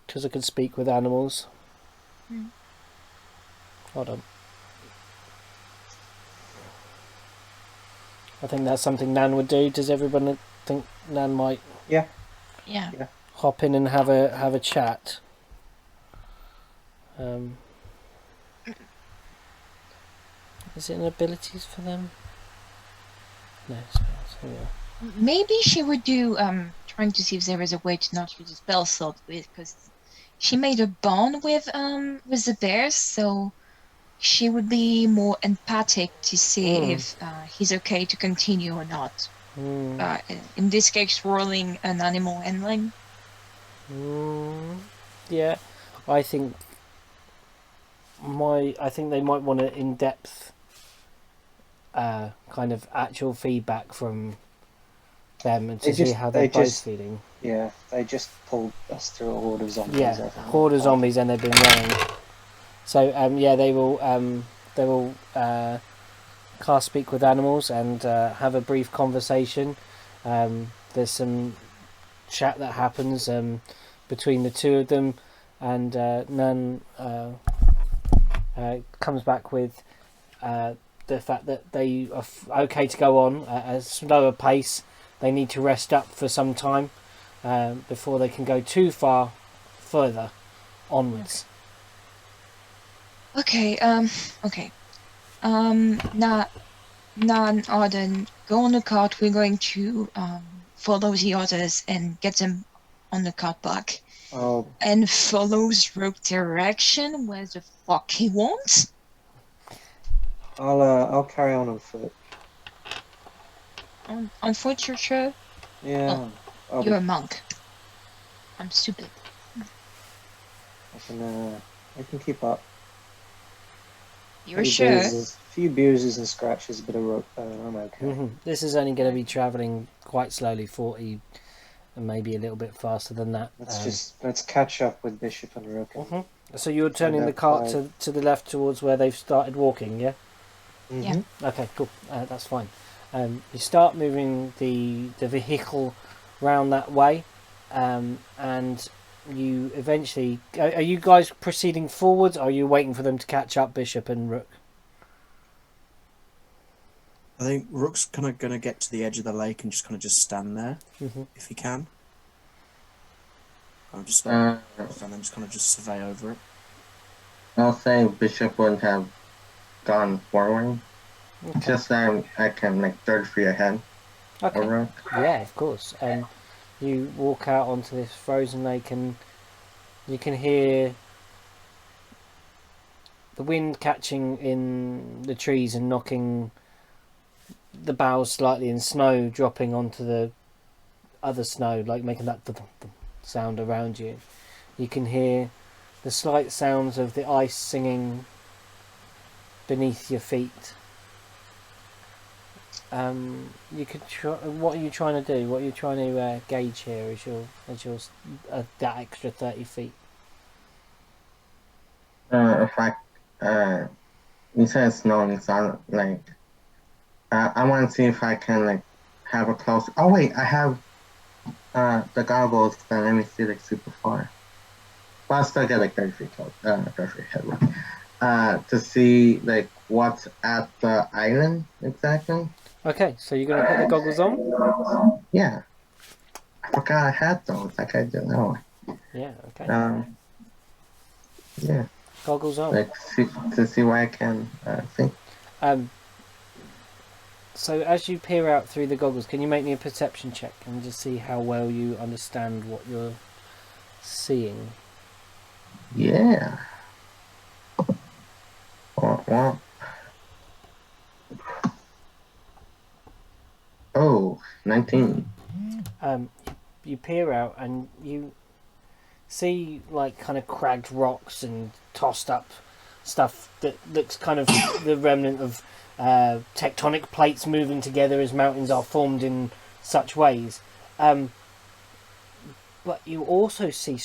Because I can speak with animals. Hold on. I think that's something Nan would do. Does everyone think Nan might Yeah. hop in and have a chat? Is it in abilities for them? No, spells. Yeah. Maybe she would do trying to see if there is a way to not use a spell slot with, because she made a bond with the bears, so she would be more empathic to see if he's okay to continue or not. In this case, rolling an animal handling. Yeah, I think they might want an in-depth kind of actual feedback from them and to see how they're both feeling. Yeah, they just pulled us through a horde of zombies. Yeah, horde of zombies, and they've been running. So yeah, they will cast speak with animals and have a brief conversation. There's some chat that happens between the two of them, and Nun comes back with the fact that they are okay to go on at a slower pace. They need to rest up for some time before they can go too far further onwards. Okay. Okay. Now, Arden, go on the cart. We're going to follow the others and get them on the cart back. Oh, And follows Rook direction where the fuck he wants. I'll carry on foot. On foot, you're sure? Yeah, I'll You're a monk. I'm stupid. I can keep up. You're sure? Few bruises and scratches, a bit of rope. I'm okay. This is only going to be travelling quite slowly, 40, and maybe a little bit faster than that. Let's catch up with Bishop and Rook. So you're turning the cart to the left towards where they've started walking, yeah? Yeah. Okay, cool. That's fine. You start moving the vehicle round that way, and you eventually... Are you guys proceeding forwards, or are you waiting for them to catch up, Bishop and Rook? I think Rook's kind of going to get to the edge of the lake and just kind of just stand there, if he can. I'm just and then just kind of just survey over it. I'll say Bishop would have gone forward. Okay. Just so I can make 30 feet ahead. Okay. Over. Yeah, of course. You walk out onto this frozen lake and you can hear the wind catching in the trees and knocking the boughs slightly, and snow dropping onto the other snow, like making that sound around you. You can hear the slight sounds of the ice singing beneath your feet. You could try, what are you trying to do? What are you trying to gauge here as your that extra 30 feet? If I, you said snowing, so like, I want to see if I can like have a close. Oh wait, I have the goggles that let me see like super far. But I'll still get like 30 feet close, 30 feet ahead. To see like what's at the island exactly. Okay, so you're gonna put the goggles on? Yeah, I forgot I had those. Like I didn't know. Yeah. Okay. Yeah. Goggles on. Like to see where I can think. So as you peer out through the goggles, can you make me a perception check and just see how well you understand what you're seeing? Yeah. Oh, 19. You peer out and you see like kind of cragged rocks and tossed up stuff that looks kind of the remnant of tectonic plates moving together as mountains are formed in such ways. But you also see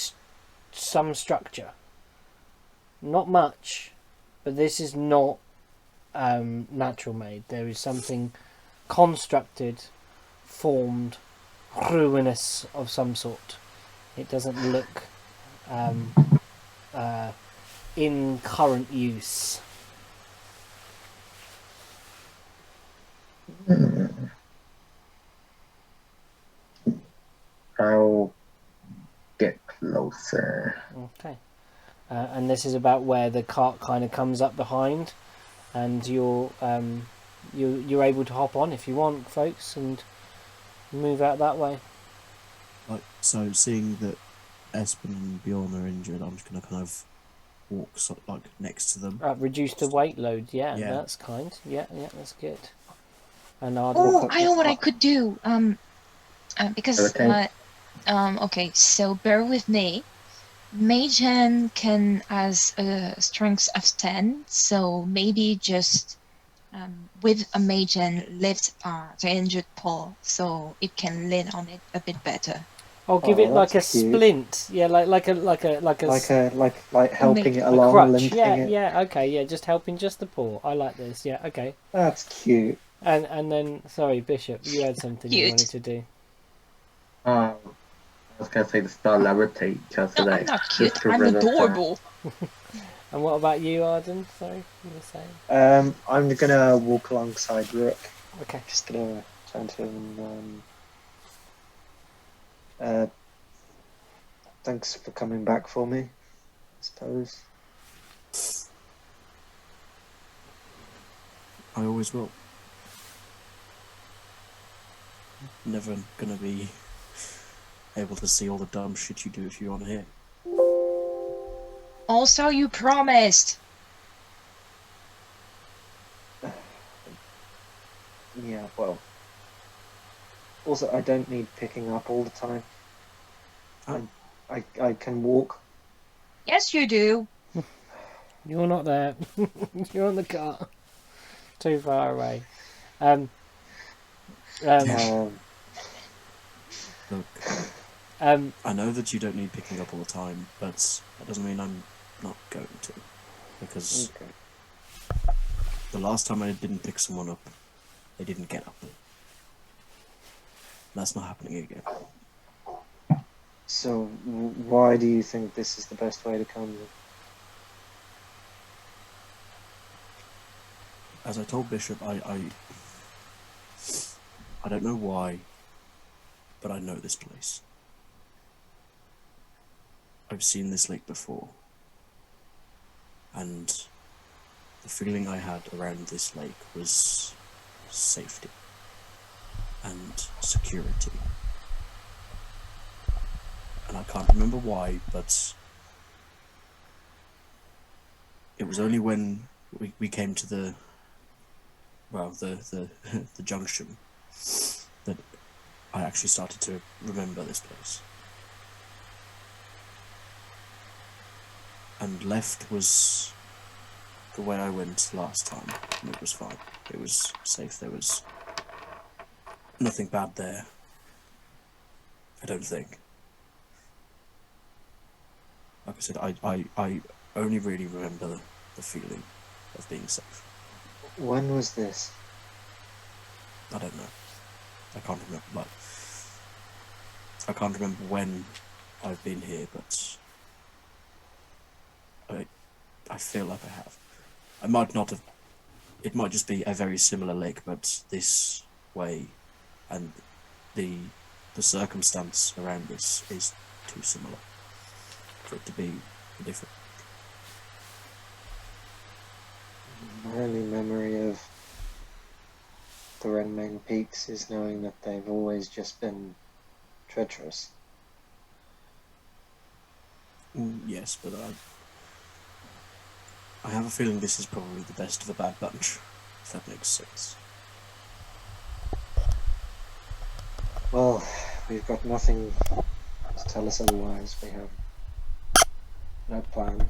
some structure. Not much, but this is not natural made. There is something constructed, formed, ruinous of some sort. It doesn't look in current use. I'll get closer. Okay. And this is about where the cart kind of comes up behind, and you're able to hop on if you want, folks, and move out that way. Like, so seeing that Espen and Bjorn are injured, I'm just gonna kind of walk like next to them. Reduce the weight load. Yeah, Yeah. that's kind. Yeah, that's good. And Oh, I know what I could do. Because Okay. okay, so bear with me. Mage Hand has a strength of 10, so maybe just with a Mage Hand lift the injured paw, so it can lean on it a bit better. I'll give Oh, it like a that's cute. splint. Yeah, like helping it a along, crutch. limping Yeah, it. yeah, okay, yeah, just helping just the poor. I like this. Yeah, okay. That's cute. And then sorry, Bishop, you had something you Cute. wanted to do. I was gonna say to start levitate just No, so I'm that not cute. just to I'm rid of that. adorable. And what about you, Arden? Sorry, you were saying. I'm gonna walk alongside Rook. Okay. Just gonna turn to him. Thanks for coming back for me, I suppose. I always will. Never gonna be able to see all the dumb shit you do if you're on here. Also, you promised. Yeah, well. Also, I don't need picking up all the time. Oh. I can walk. Yes, you do. You're not there. You're on the cart. Too far away. Um, Um, Look, I know that you don't need picking up all the time, but that doesn't mean I'm not going to. Because okay. the last time I didn't pick someone up, they didn't get up. That's not happening again. So, why do you think this is the best way to come? As I told Bishop, I don't know why, but I know this place. I've seen this lake before, and the feeling I had around this lake was safety and security. And I can't remember why, but it was only when we came to the the junction that I actually started to remember this place. And left was the way I went last time, and it was fine. It was safe. There was nothing bad there, I don't think. Like I said, I only really remember the feeling of being safe. When was this? I don't know. I can't remember. Like, I can't remember when I've been here, but I feel like I have. I might not have. It might just be a very similar lake, but this way, and the circumstance around this is too similar for it to be different. My only memory of the Renming Peaks is knowing that they've always just been treacherous. Yes, but I have a feeling this is probably the best of a bad bunch, if that makes sense. Well, we've got nothing to tell us otherwise. We have no plan.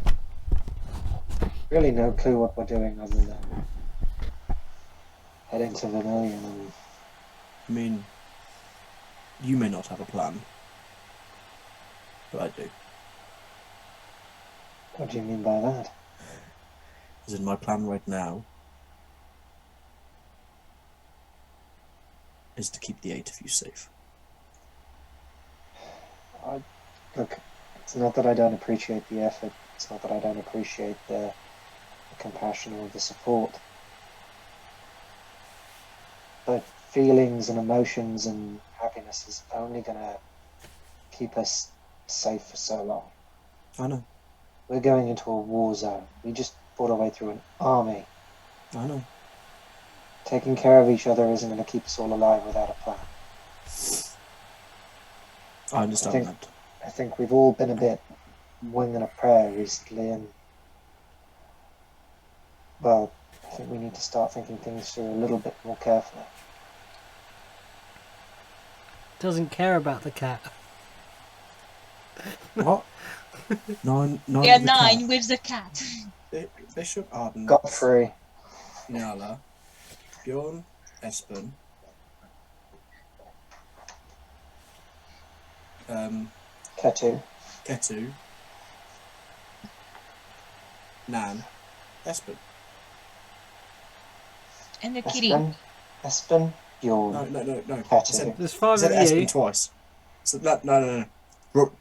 Really no clue what we're doing other than heading to Vermilion and... I mean, you may not have a plan, but I do. What do you mean by that? As in, my plan right now is to keep the 8 of you safe. Look, it's not that I don't appreciate the effort. It's not that I don't appreciate the compassion or the support. But feelings and emotions and happiness is only going to keep us safe for so long. I know. We're going into a war zone. We just fought our way through an army. I know. Taking care of each other isn't going to keep us all alive without a plan. I understand that. I think we've all been a bit winging a prayer recently, and well, I think we need to start thinking things through a little bit more carefully. Doesn't care about the cat. What? Nine Yeah, with the 9 cat. with the cat. Bishop, Arden, Godfrey. Nyala, Bjorn, Espen, Ketu. Ketu, Nan, Espen. And the kitty. Espen, you're No. Ketu. There's I 5 said of you. Espen twice. So no.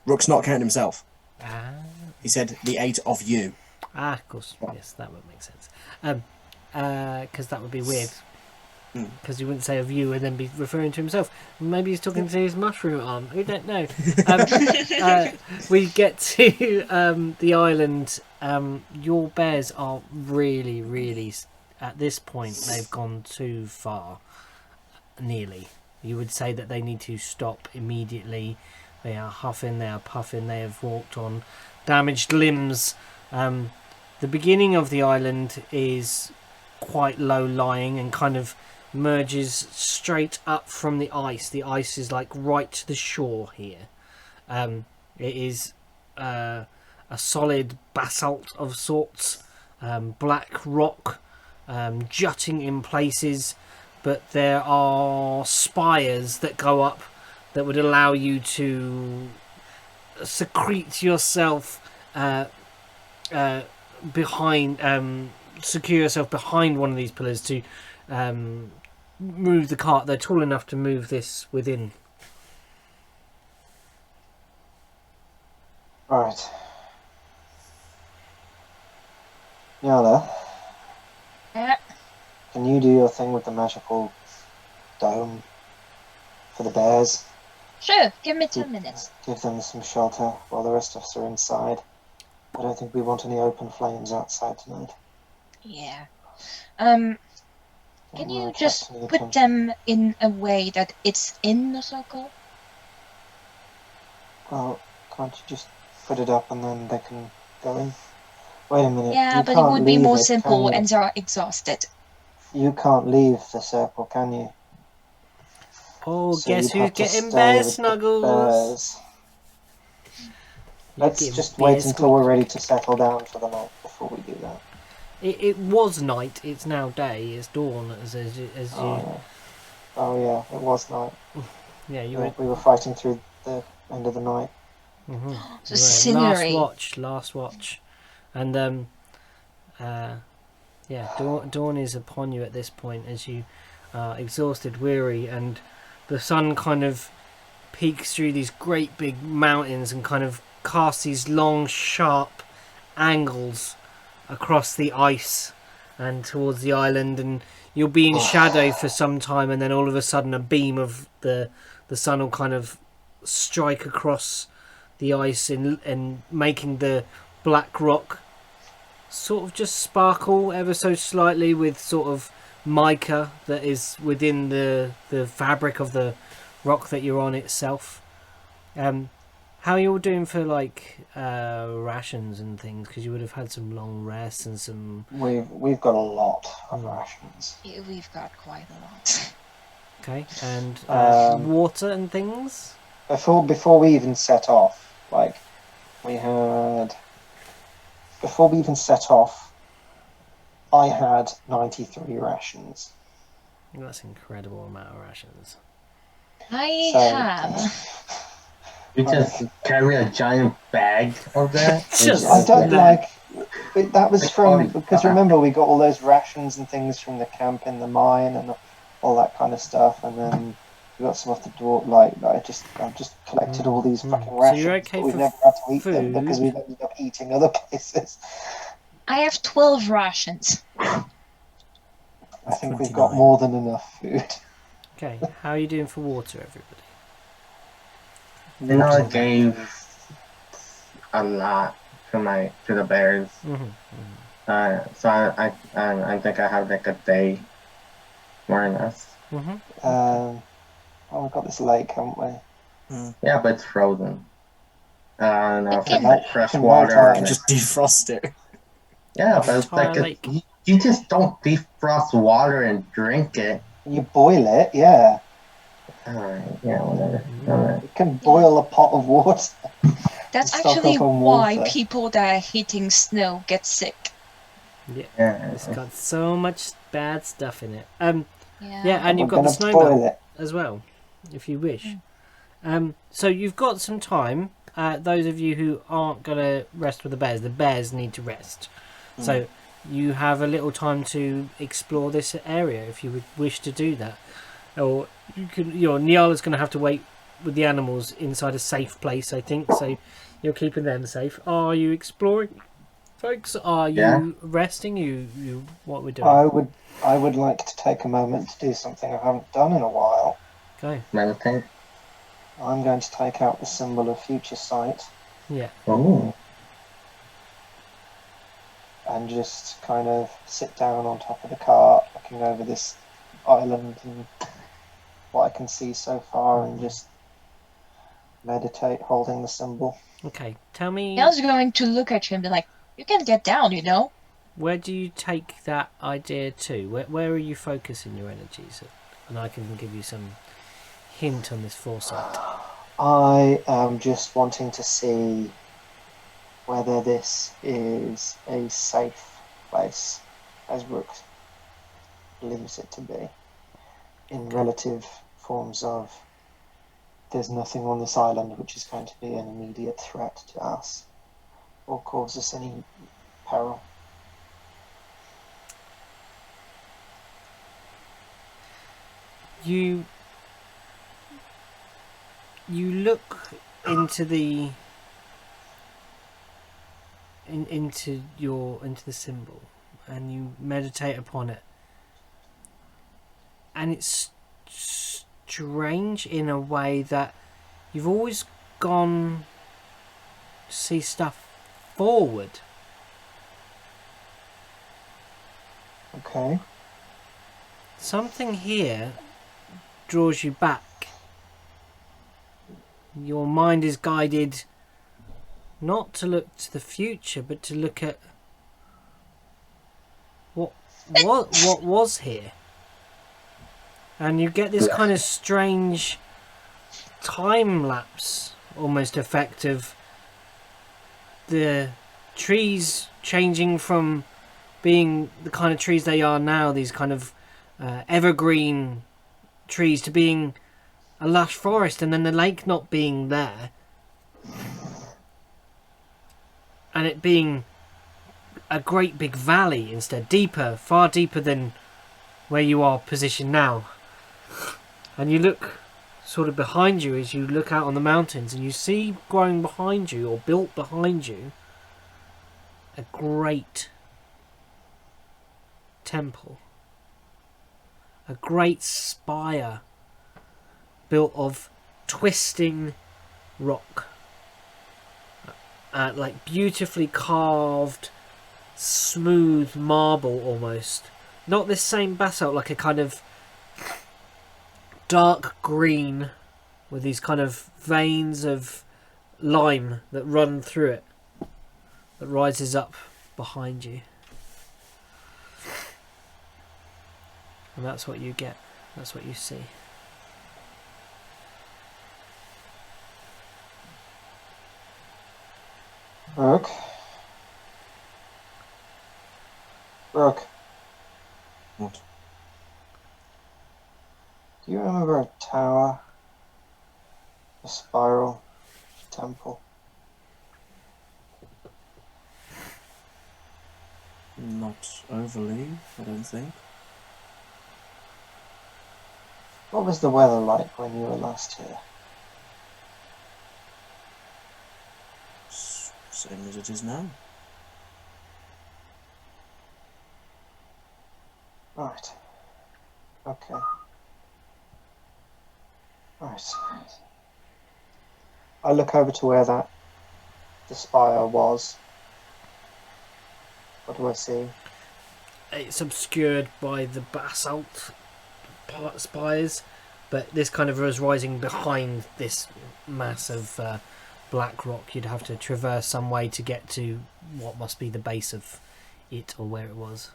Rook's not counting himself. Ah. He said the 8 of you. Of course. Yes, that would make sense. Because that would be weird. Because he wouldn't say of you and then be referring to himself. Maybe he's talking to his mushroom arm. We don't know. We get to the island. Your bears are really, really... At this point, they've gone too far. Nearly. You would say that they need to stop immediately. They are huffing, they are puffing, they have walked on damaged limbs. The beginning of the island is quite low-lying and kind of merges straight up from the ice. The ice is like right to the shore here. It is a solid basalt of sorts, black rock, jutting in places, but there are spires that go up that would allow you to secrete yourself behind, secure yourself behind one of these pillars to move the cart. They're tall enough to move this within. Right. Nyala, Yeah. can you do your thing with the magical dome for the bears? Sure, give me 10 minutes. Give them some shelter while the rest of us are inside. I don't think we want any open flames outside tonight. Yeah. Don't Can wanna you attract just any put attention. them in a way that it's in the circle? Well, can't you just put it up and then they can go in? Wait a minute. Yeah, you but it can't would be leave more it, simple can you? and they're exhausted. You can't leave the circle, can you? Oh, So guess you'd who's have to getting stay bear with the snuggles? bears. You're Let's getting just bear wait until we're squeak. ready to settle down for the night before we do that. It was night. It's now day. It's dawn. As you. Oh yeah, it was night. Yeah, you Yeah, were. we were fighting through the end of the night. Mm-hmm. The scenery. Last watch, and yeah, dawn is upon you at this point as you are exhausted, weary, and the sun kind of peeks through these great big mountains and kind of casts these long, sharp angles across the ice and towards the island, and you'll be in shadow for some time, and then all of a sudden a beam of the sun will kind of strike across the ice and making the black rock sort of just sparkle ever so slightly with sort of mica that is within the fabric of the rock that you're on itself. How are you all doing for like rations and things? Because you would have had some long rests and some. We've got a lot of rations. Yeah, we've got quite a lot. Okay, and water and things. Before we even set off, like we had. Before we even set off, I had 93 rations. That's an incredible amount of rations. I So- have. You just carry a giant bag of that. Just- I don't that. that was from Holy because fuck. remember we got all those rations and things from the camp in the mine and all that kind of stuff, and then we got some off the door. I've just collected all these fucking So rations, you're okay but we've for never had to eat them food? because we've ended up eating other places. I have 12 rations. I think we've 29. got more than enough food. Okay, how are you doing for water, everybody? You know, I gave a lot to the bears. Mm-hmm. So I think I have like a day, more or less. Mm-hmm. We've got this lake, haven't we? Yeah, but it's frozen. No, Okay. like fresh Can water. melt And just defrost it. Yeah, but it's Entire like lake. you just don't defrost water and drink it. You boil it, yeah. Alright, yeah, whatever. Alright. You can boil a pot of water. That's Stock actually up on why water. people that are hitting snow get sick. Yeah. It's got so much bad stuff in it. Yeah. Yeah, and you've We're got the gonna snowman boil it. as well, if you wish. So you've got some time. Those of you who aren't going to rest with the bears need to rest. So you have a little time to explore this area if you would wish to do that. Or you can, Niala's going to have to wait with the animals inside a safe place, I think. So you're keeping them safe. Are you exploring, folks? Are you resting? You what we're doing? I would like to take a moment to do something I haven't done in a while. Go. Meditate. I'm going to take out the symbol of future sight. Yeah. Oh. And just kind of sit down on top of the cart, looking over this island and what I can see so far, and just meditate holding the symbol. Okay. Tell me. I was going to look at you and be like, "You can get down, you know." Where do you take that idea to? Where are you focusing your energies? And I can give you some hint on this foresight. I am just wanting to see whether this is a safe place, as Rook believes it to be, in relative forms of there's nothing on this island which is going to be an immediate threat to us or cause us any peril. You look into the into the symbol, and you meditate upon it, and it's strange in a way that you've always gone to see stuff forward. Okay. Something here draws you back. Your mind is guided not to look to the future, but to look at what was here. And you get this kind of strange time lapse almost effect of the trees changing from being the kind of trees they are now, these kind of evergreen trees, to being a lush forest, and then the lake not being there, and it being a great big valley instead, deeper, far deeper than where you are positioned now. And you look sort of behind you as you look out on the mountains, and you see growing behind you, or built behind you, a great temple, a great spire built of twisting rock, like beautifully carved, smooth marble almost. Not this same basalt, like a kind of dark green with these kind of veins of lime that run through it, that rises up behind you. And that's what you get. That's what you see. Rook. What? Do you remember a tower? A spiral temple? Not overly, I don't think. What was the weather like when you were last here? Same as it is now. Right. Okay. Right. I look over to where the spire was. What do I see? It's obscured by the basalt spires, but this kind of is rising behind this mass of black rock. You'd have to traverse some way to get to what must be the base of it, or where it was.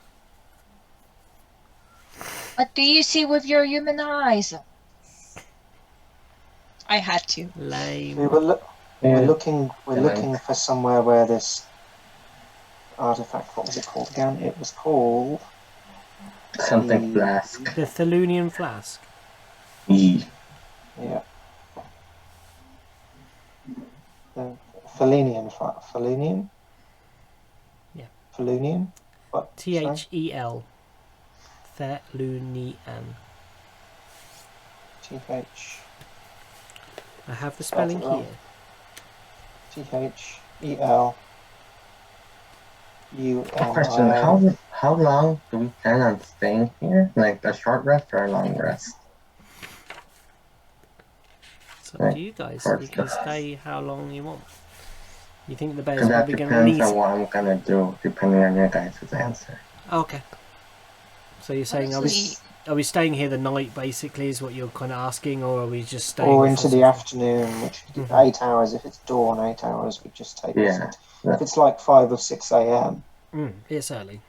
What do you see with your human eyes? I had to. Lame. We're looking for somewhere where this artifact, what was it called again? It was called Something flask. The Thelunian flask. E. Yeah. Falunian? Yeah. Falunian? What? Thel. Thelunian. TH. I have the Spelled it spelling wrong. here. THEL. Question: how long do we plan on staying here? Like a short rest or a long rest? It's up Right. to you guys. First You can off. stay how long you want. You think the bear's Because that probably going to depends release? on what I'm gonna do, depending on your guys' answer. Okay. So you're saying, Honestly, are we staying here the night, basically, is what you're kind of asking, or are we just staying Or for into the some- afternoon, which could be 8 hours. If it's dawn, 8 hours would just take Yeah. us. If it's like 5 or 6 a.m., It's early.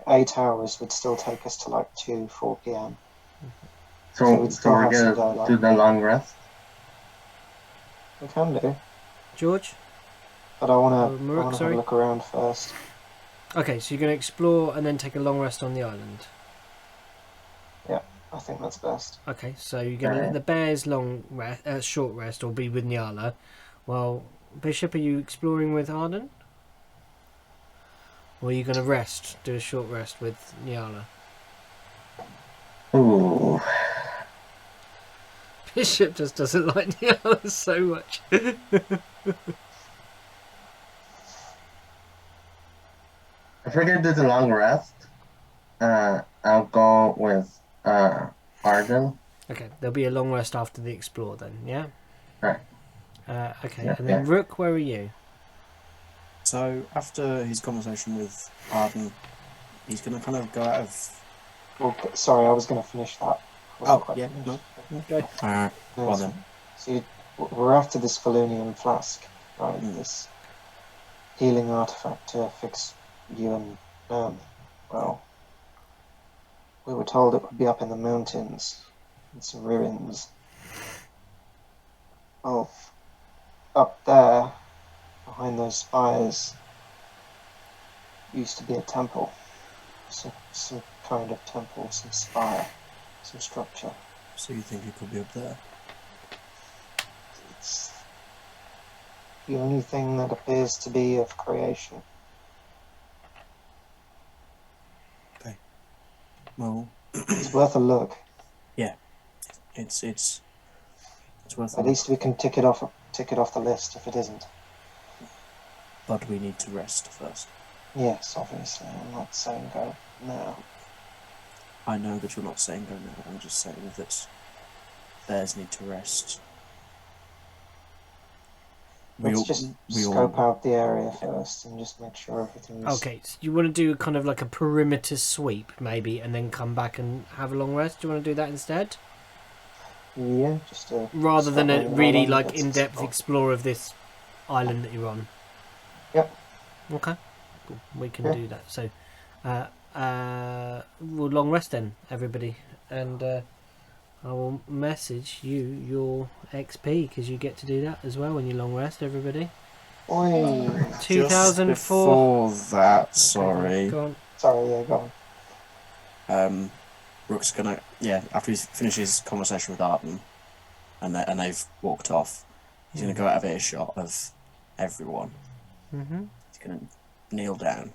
8 hours would still take us to like 2, 4 p.m. So So we'd still we're have some gonna daylight. do the long rest. We can do, George? but I want Oh, to Mororook, have sorry. a look around first. Okay, so you're going to explore and then take a long rest on the island. I think that's best. Okay, so you're going to let the bear's short rest, or be with Nyala. Well, Bishop, are you exploring with Arden? Or are you going to rest, do a short rest with Nyala? Ooh. Bishop just doesn't like Nyala so much. If we're gonna do the long rest, I'll go with Arden. Okay, there'll be a long rest after the explore then, yeah? Right. Okay, Yeah, and then yeah. Rook, where are you? So after his conversation with Arden, he's going to kind of go out of. Well, sorry, I was going to finish that. Wasn't quite finished. no. Go. No, Go on then. so we're after this Falunian flask, right? This healing artifact to fix you and well, we were told it would be up in the mountains in some ruins. Oh, up there, behind those spires, used to be a temple. Some kind of temple, some spire, some structure. So you think it could be up there? It's the only thing that appears to be of creation. Well, It's worth a look. it's worth a At look, least we can tick it off the list if it isn't. but we need to rest first. Yes, obviously. I'm not saying go now. I know that you're not saying go now. I'm just saying that bears need to rest. Let's just scope out the area first and just make sure everything's... Okay, so you want to do kind of like a perimeter sweep, maybe, and then come back and have a long rest? Do you want to do that instead? Yeah, just to... Rather than a start really, around, like, let's in-depth explore of this island that you're on? Yep. Okay, cool. We can Yeah. do that. So, we'll long rest then, everybody. And I will message you your XP, because you get to do that as well when you long rest, everybody. Oi! 2004. Before that, Okay, sorry. go on. Sorry, yeah, go on. Rook's gonna after he finishes conversation with Arden, and they've walked off, he's gonna go out of earshot of everyone. Mm-hmm. He's gonna kneel down.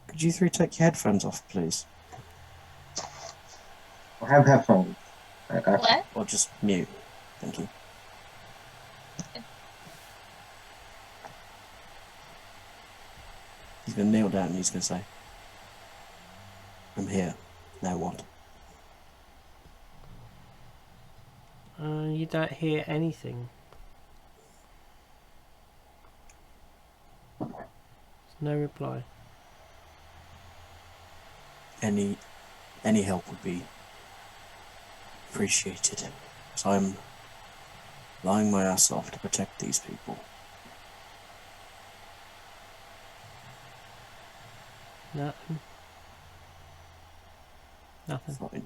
Could you three take your headphones off, please? I have headphones. I got what? Or just mute. Thank you. He's gonna kneel down and he's gonna say, I'm here. Now what? You don't hear anything. There's no reply. Any help would be appreciated. So I'm lying my ass off to protect these people. Nothing. Nothing. Fine.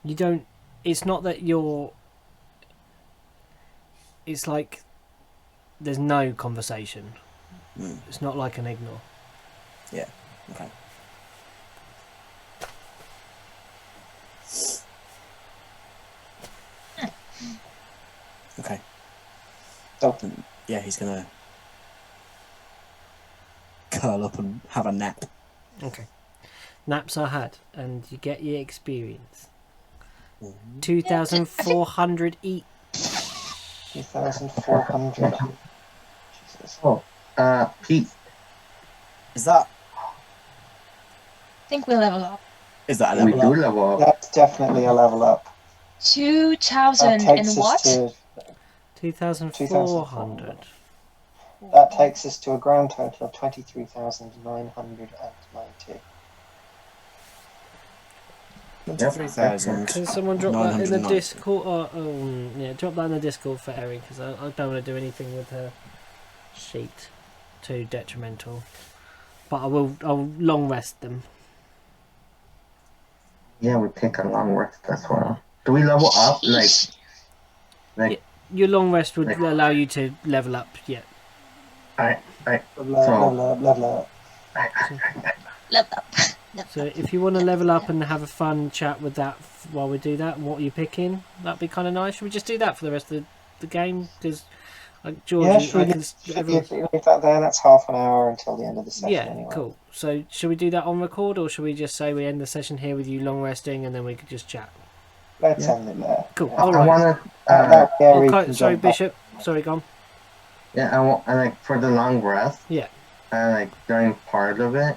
You don't... It's not that you're... It's like... There's no conversation. It's not like an ignore. Yeah. Okay. Okay. So, Yeah, he's gonna curl up and have a nap. Okay. Naps are had, and you get your experience. Mhm. 2,400 each. 2,400. Jesus. Oh, Pete. Is that I think we level up. a We level do up? level up. That's definitely a level up. 2,000 That takes and us what? to 2,400. that takes us to a grand total of 23,990. 23,000. Can someone drop that in the 990. Discord? Or, yeah, drop that in the Discord for Eri, because I don't want to do anything with her sheet too detrimental. But I'll long rest them. Yeah, we take a long rest as well. Do we level up? Like Your long rest would Like- allow you to level up, yeah. Level up. Level up. So if you want to level up and have a fun chat with that while we do that, what are you picking? That'd be kind of nice. Should we just do that for the rest of the game? Because, like, Georgie, Yeah, should we leave that there? That's half an hour until the end of the session yeah, anyway. cool. So should we do that on record, or should we just say we end the session here with you long resting, and then we could just chat? Let's Yeah. end it there. Cool. Yeah. All I right. wanna. Gary Okay, can sorry, jump back. Bishop. Sorry, gone. Yeah, I like for the long rest. Yeah. Like during part of it,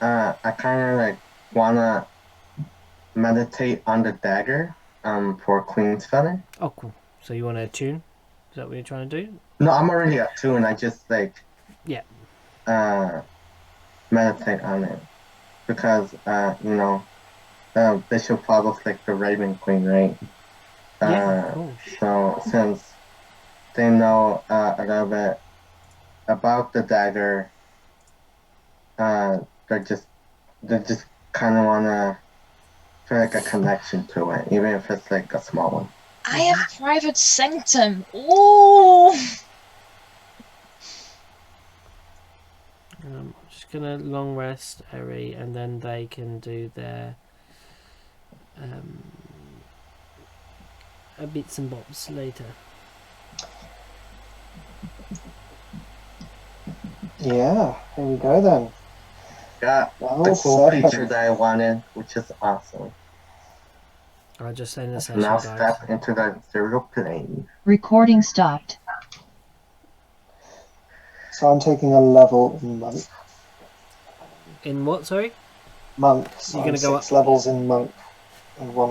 I kind of like wanna meditate on the dagger. For Queen's Feather. Oh, cool. So you want to tune? Is that what you're trying to do? No, I'm already at 2, and I just like. Yeah. Meditate on it because Bishop follows like the Raven Queen, right? Yeah, cool. So since they know a little bit about the dagger, they just kind of wanna feel like a connection to it, even if it's like a small one. I have private sanctum. Ooh. I'm just gonna long rest Eri, and then they can do their bits and bobs later. Yeah, here we go then. Got Well, the cool second. feature that I wanted, which is awesome. I'll just end the session, Now guys. step into the zero plane. Recording stopped. So I'm taking a level in monk. In what? Sorry. Monk. So You're I'm gonna go 6 levels in monk and 1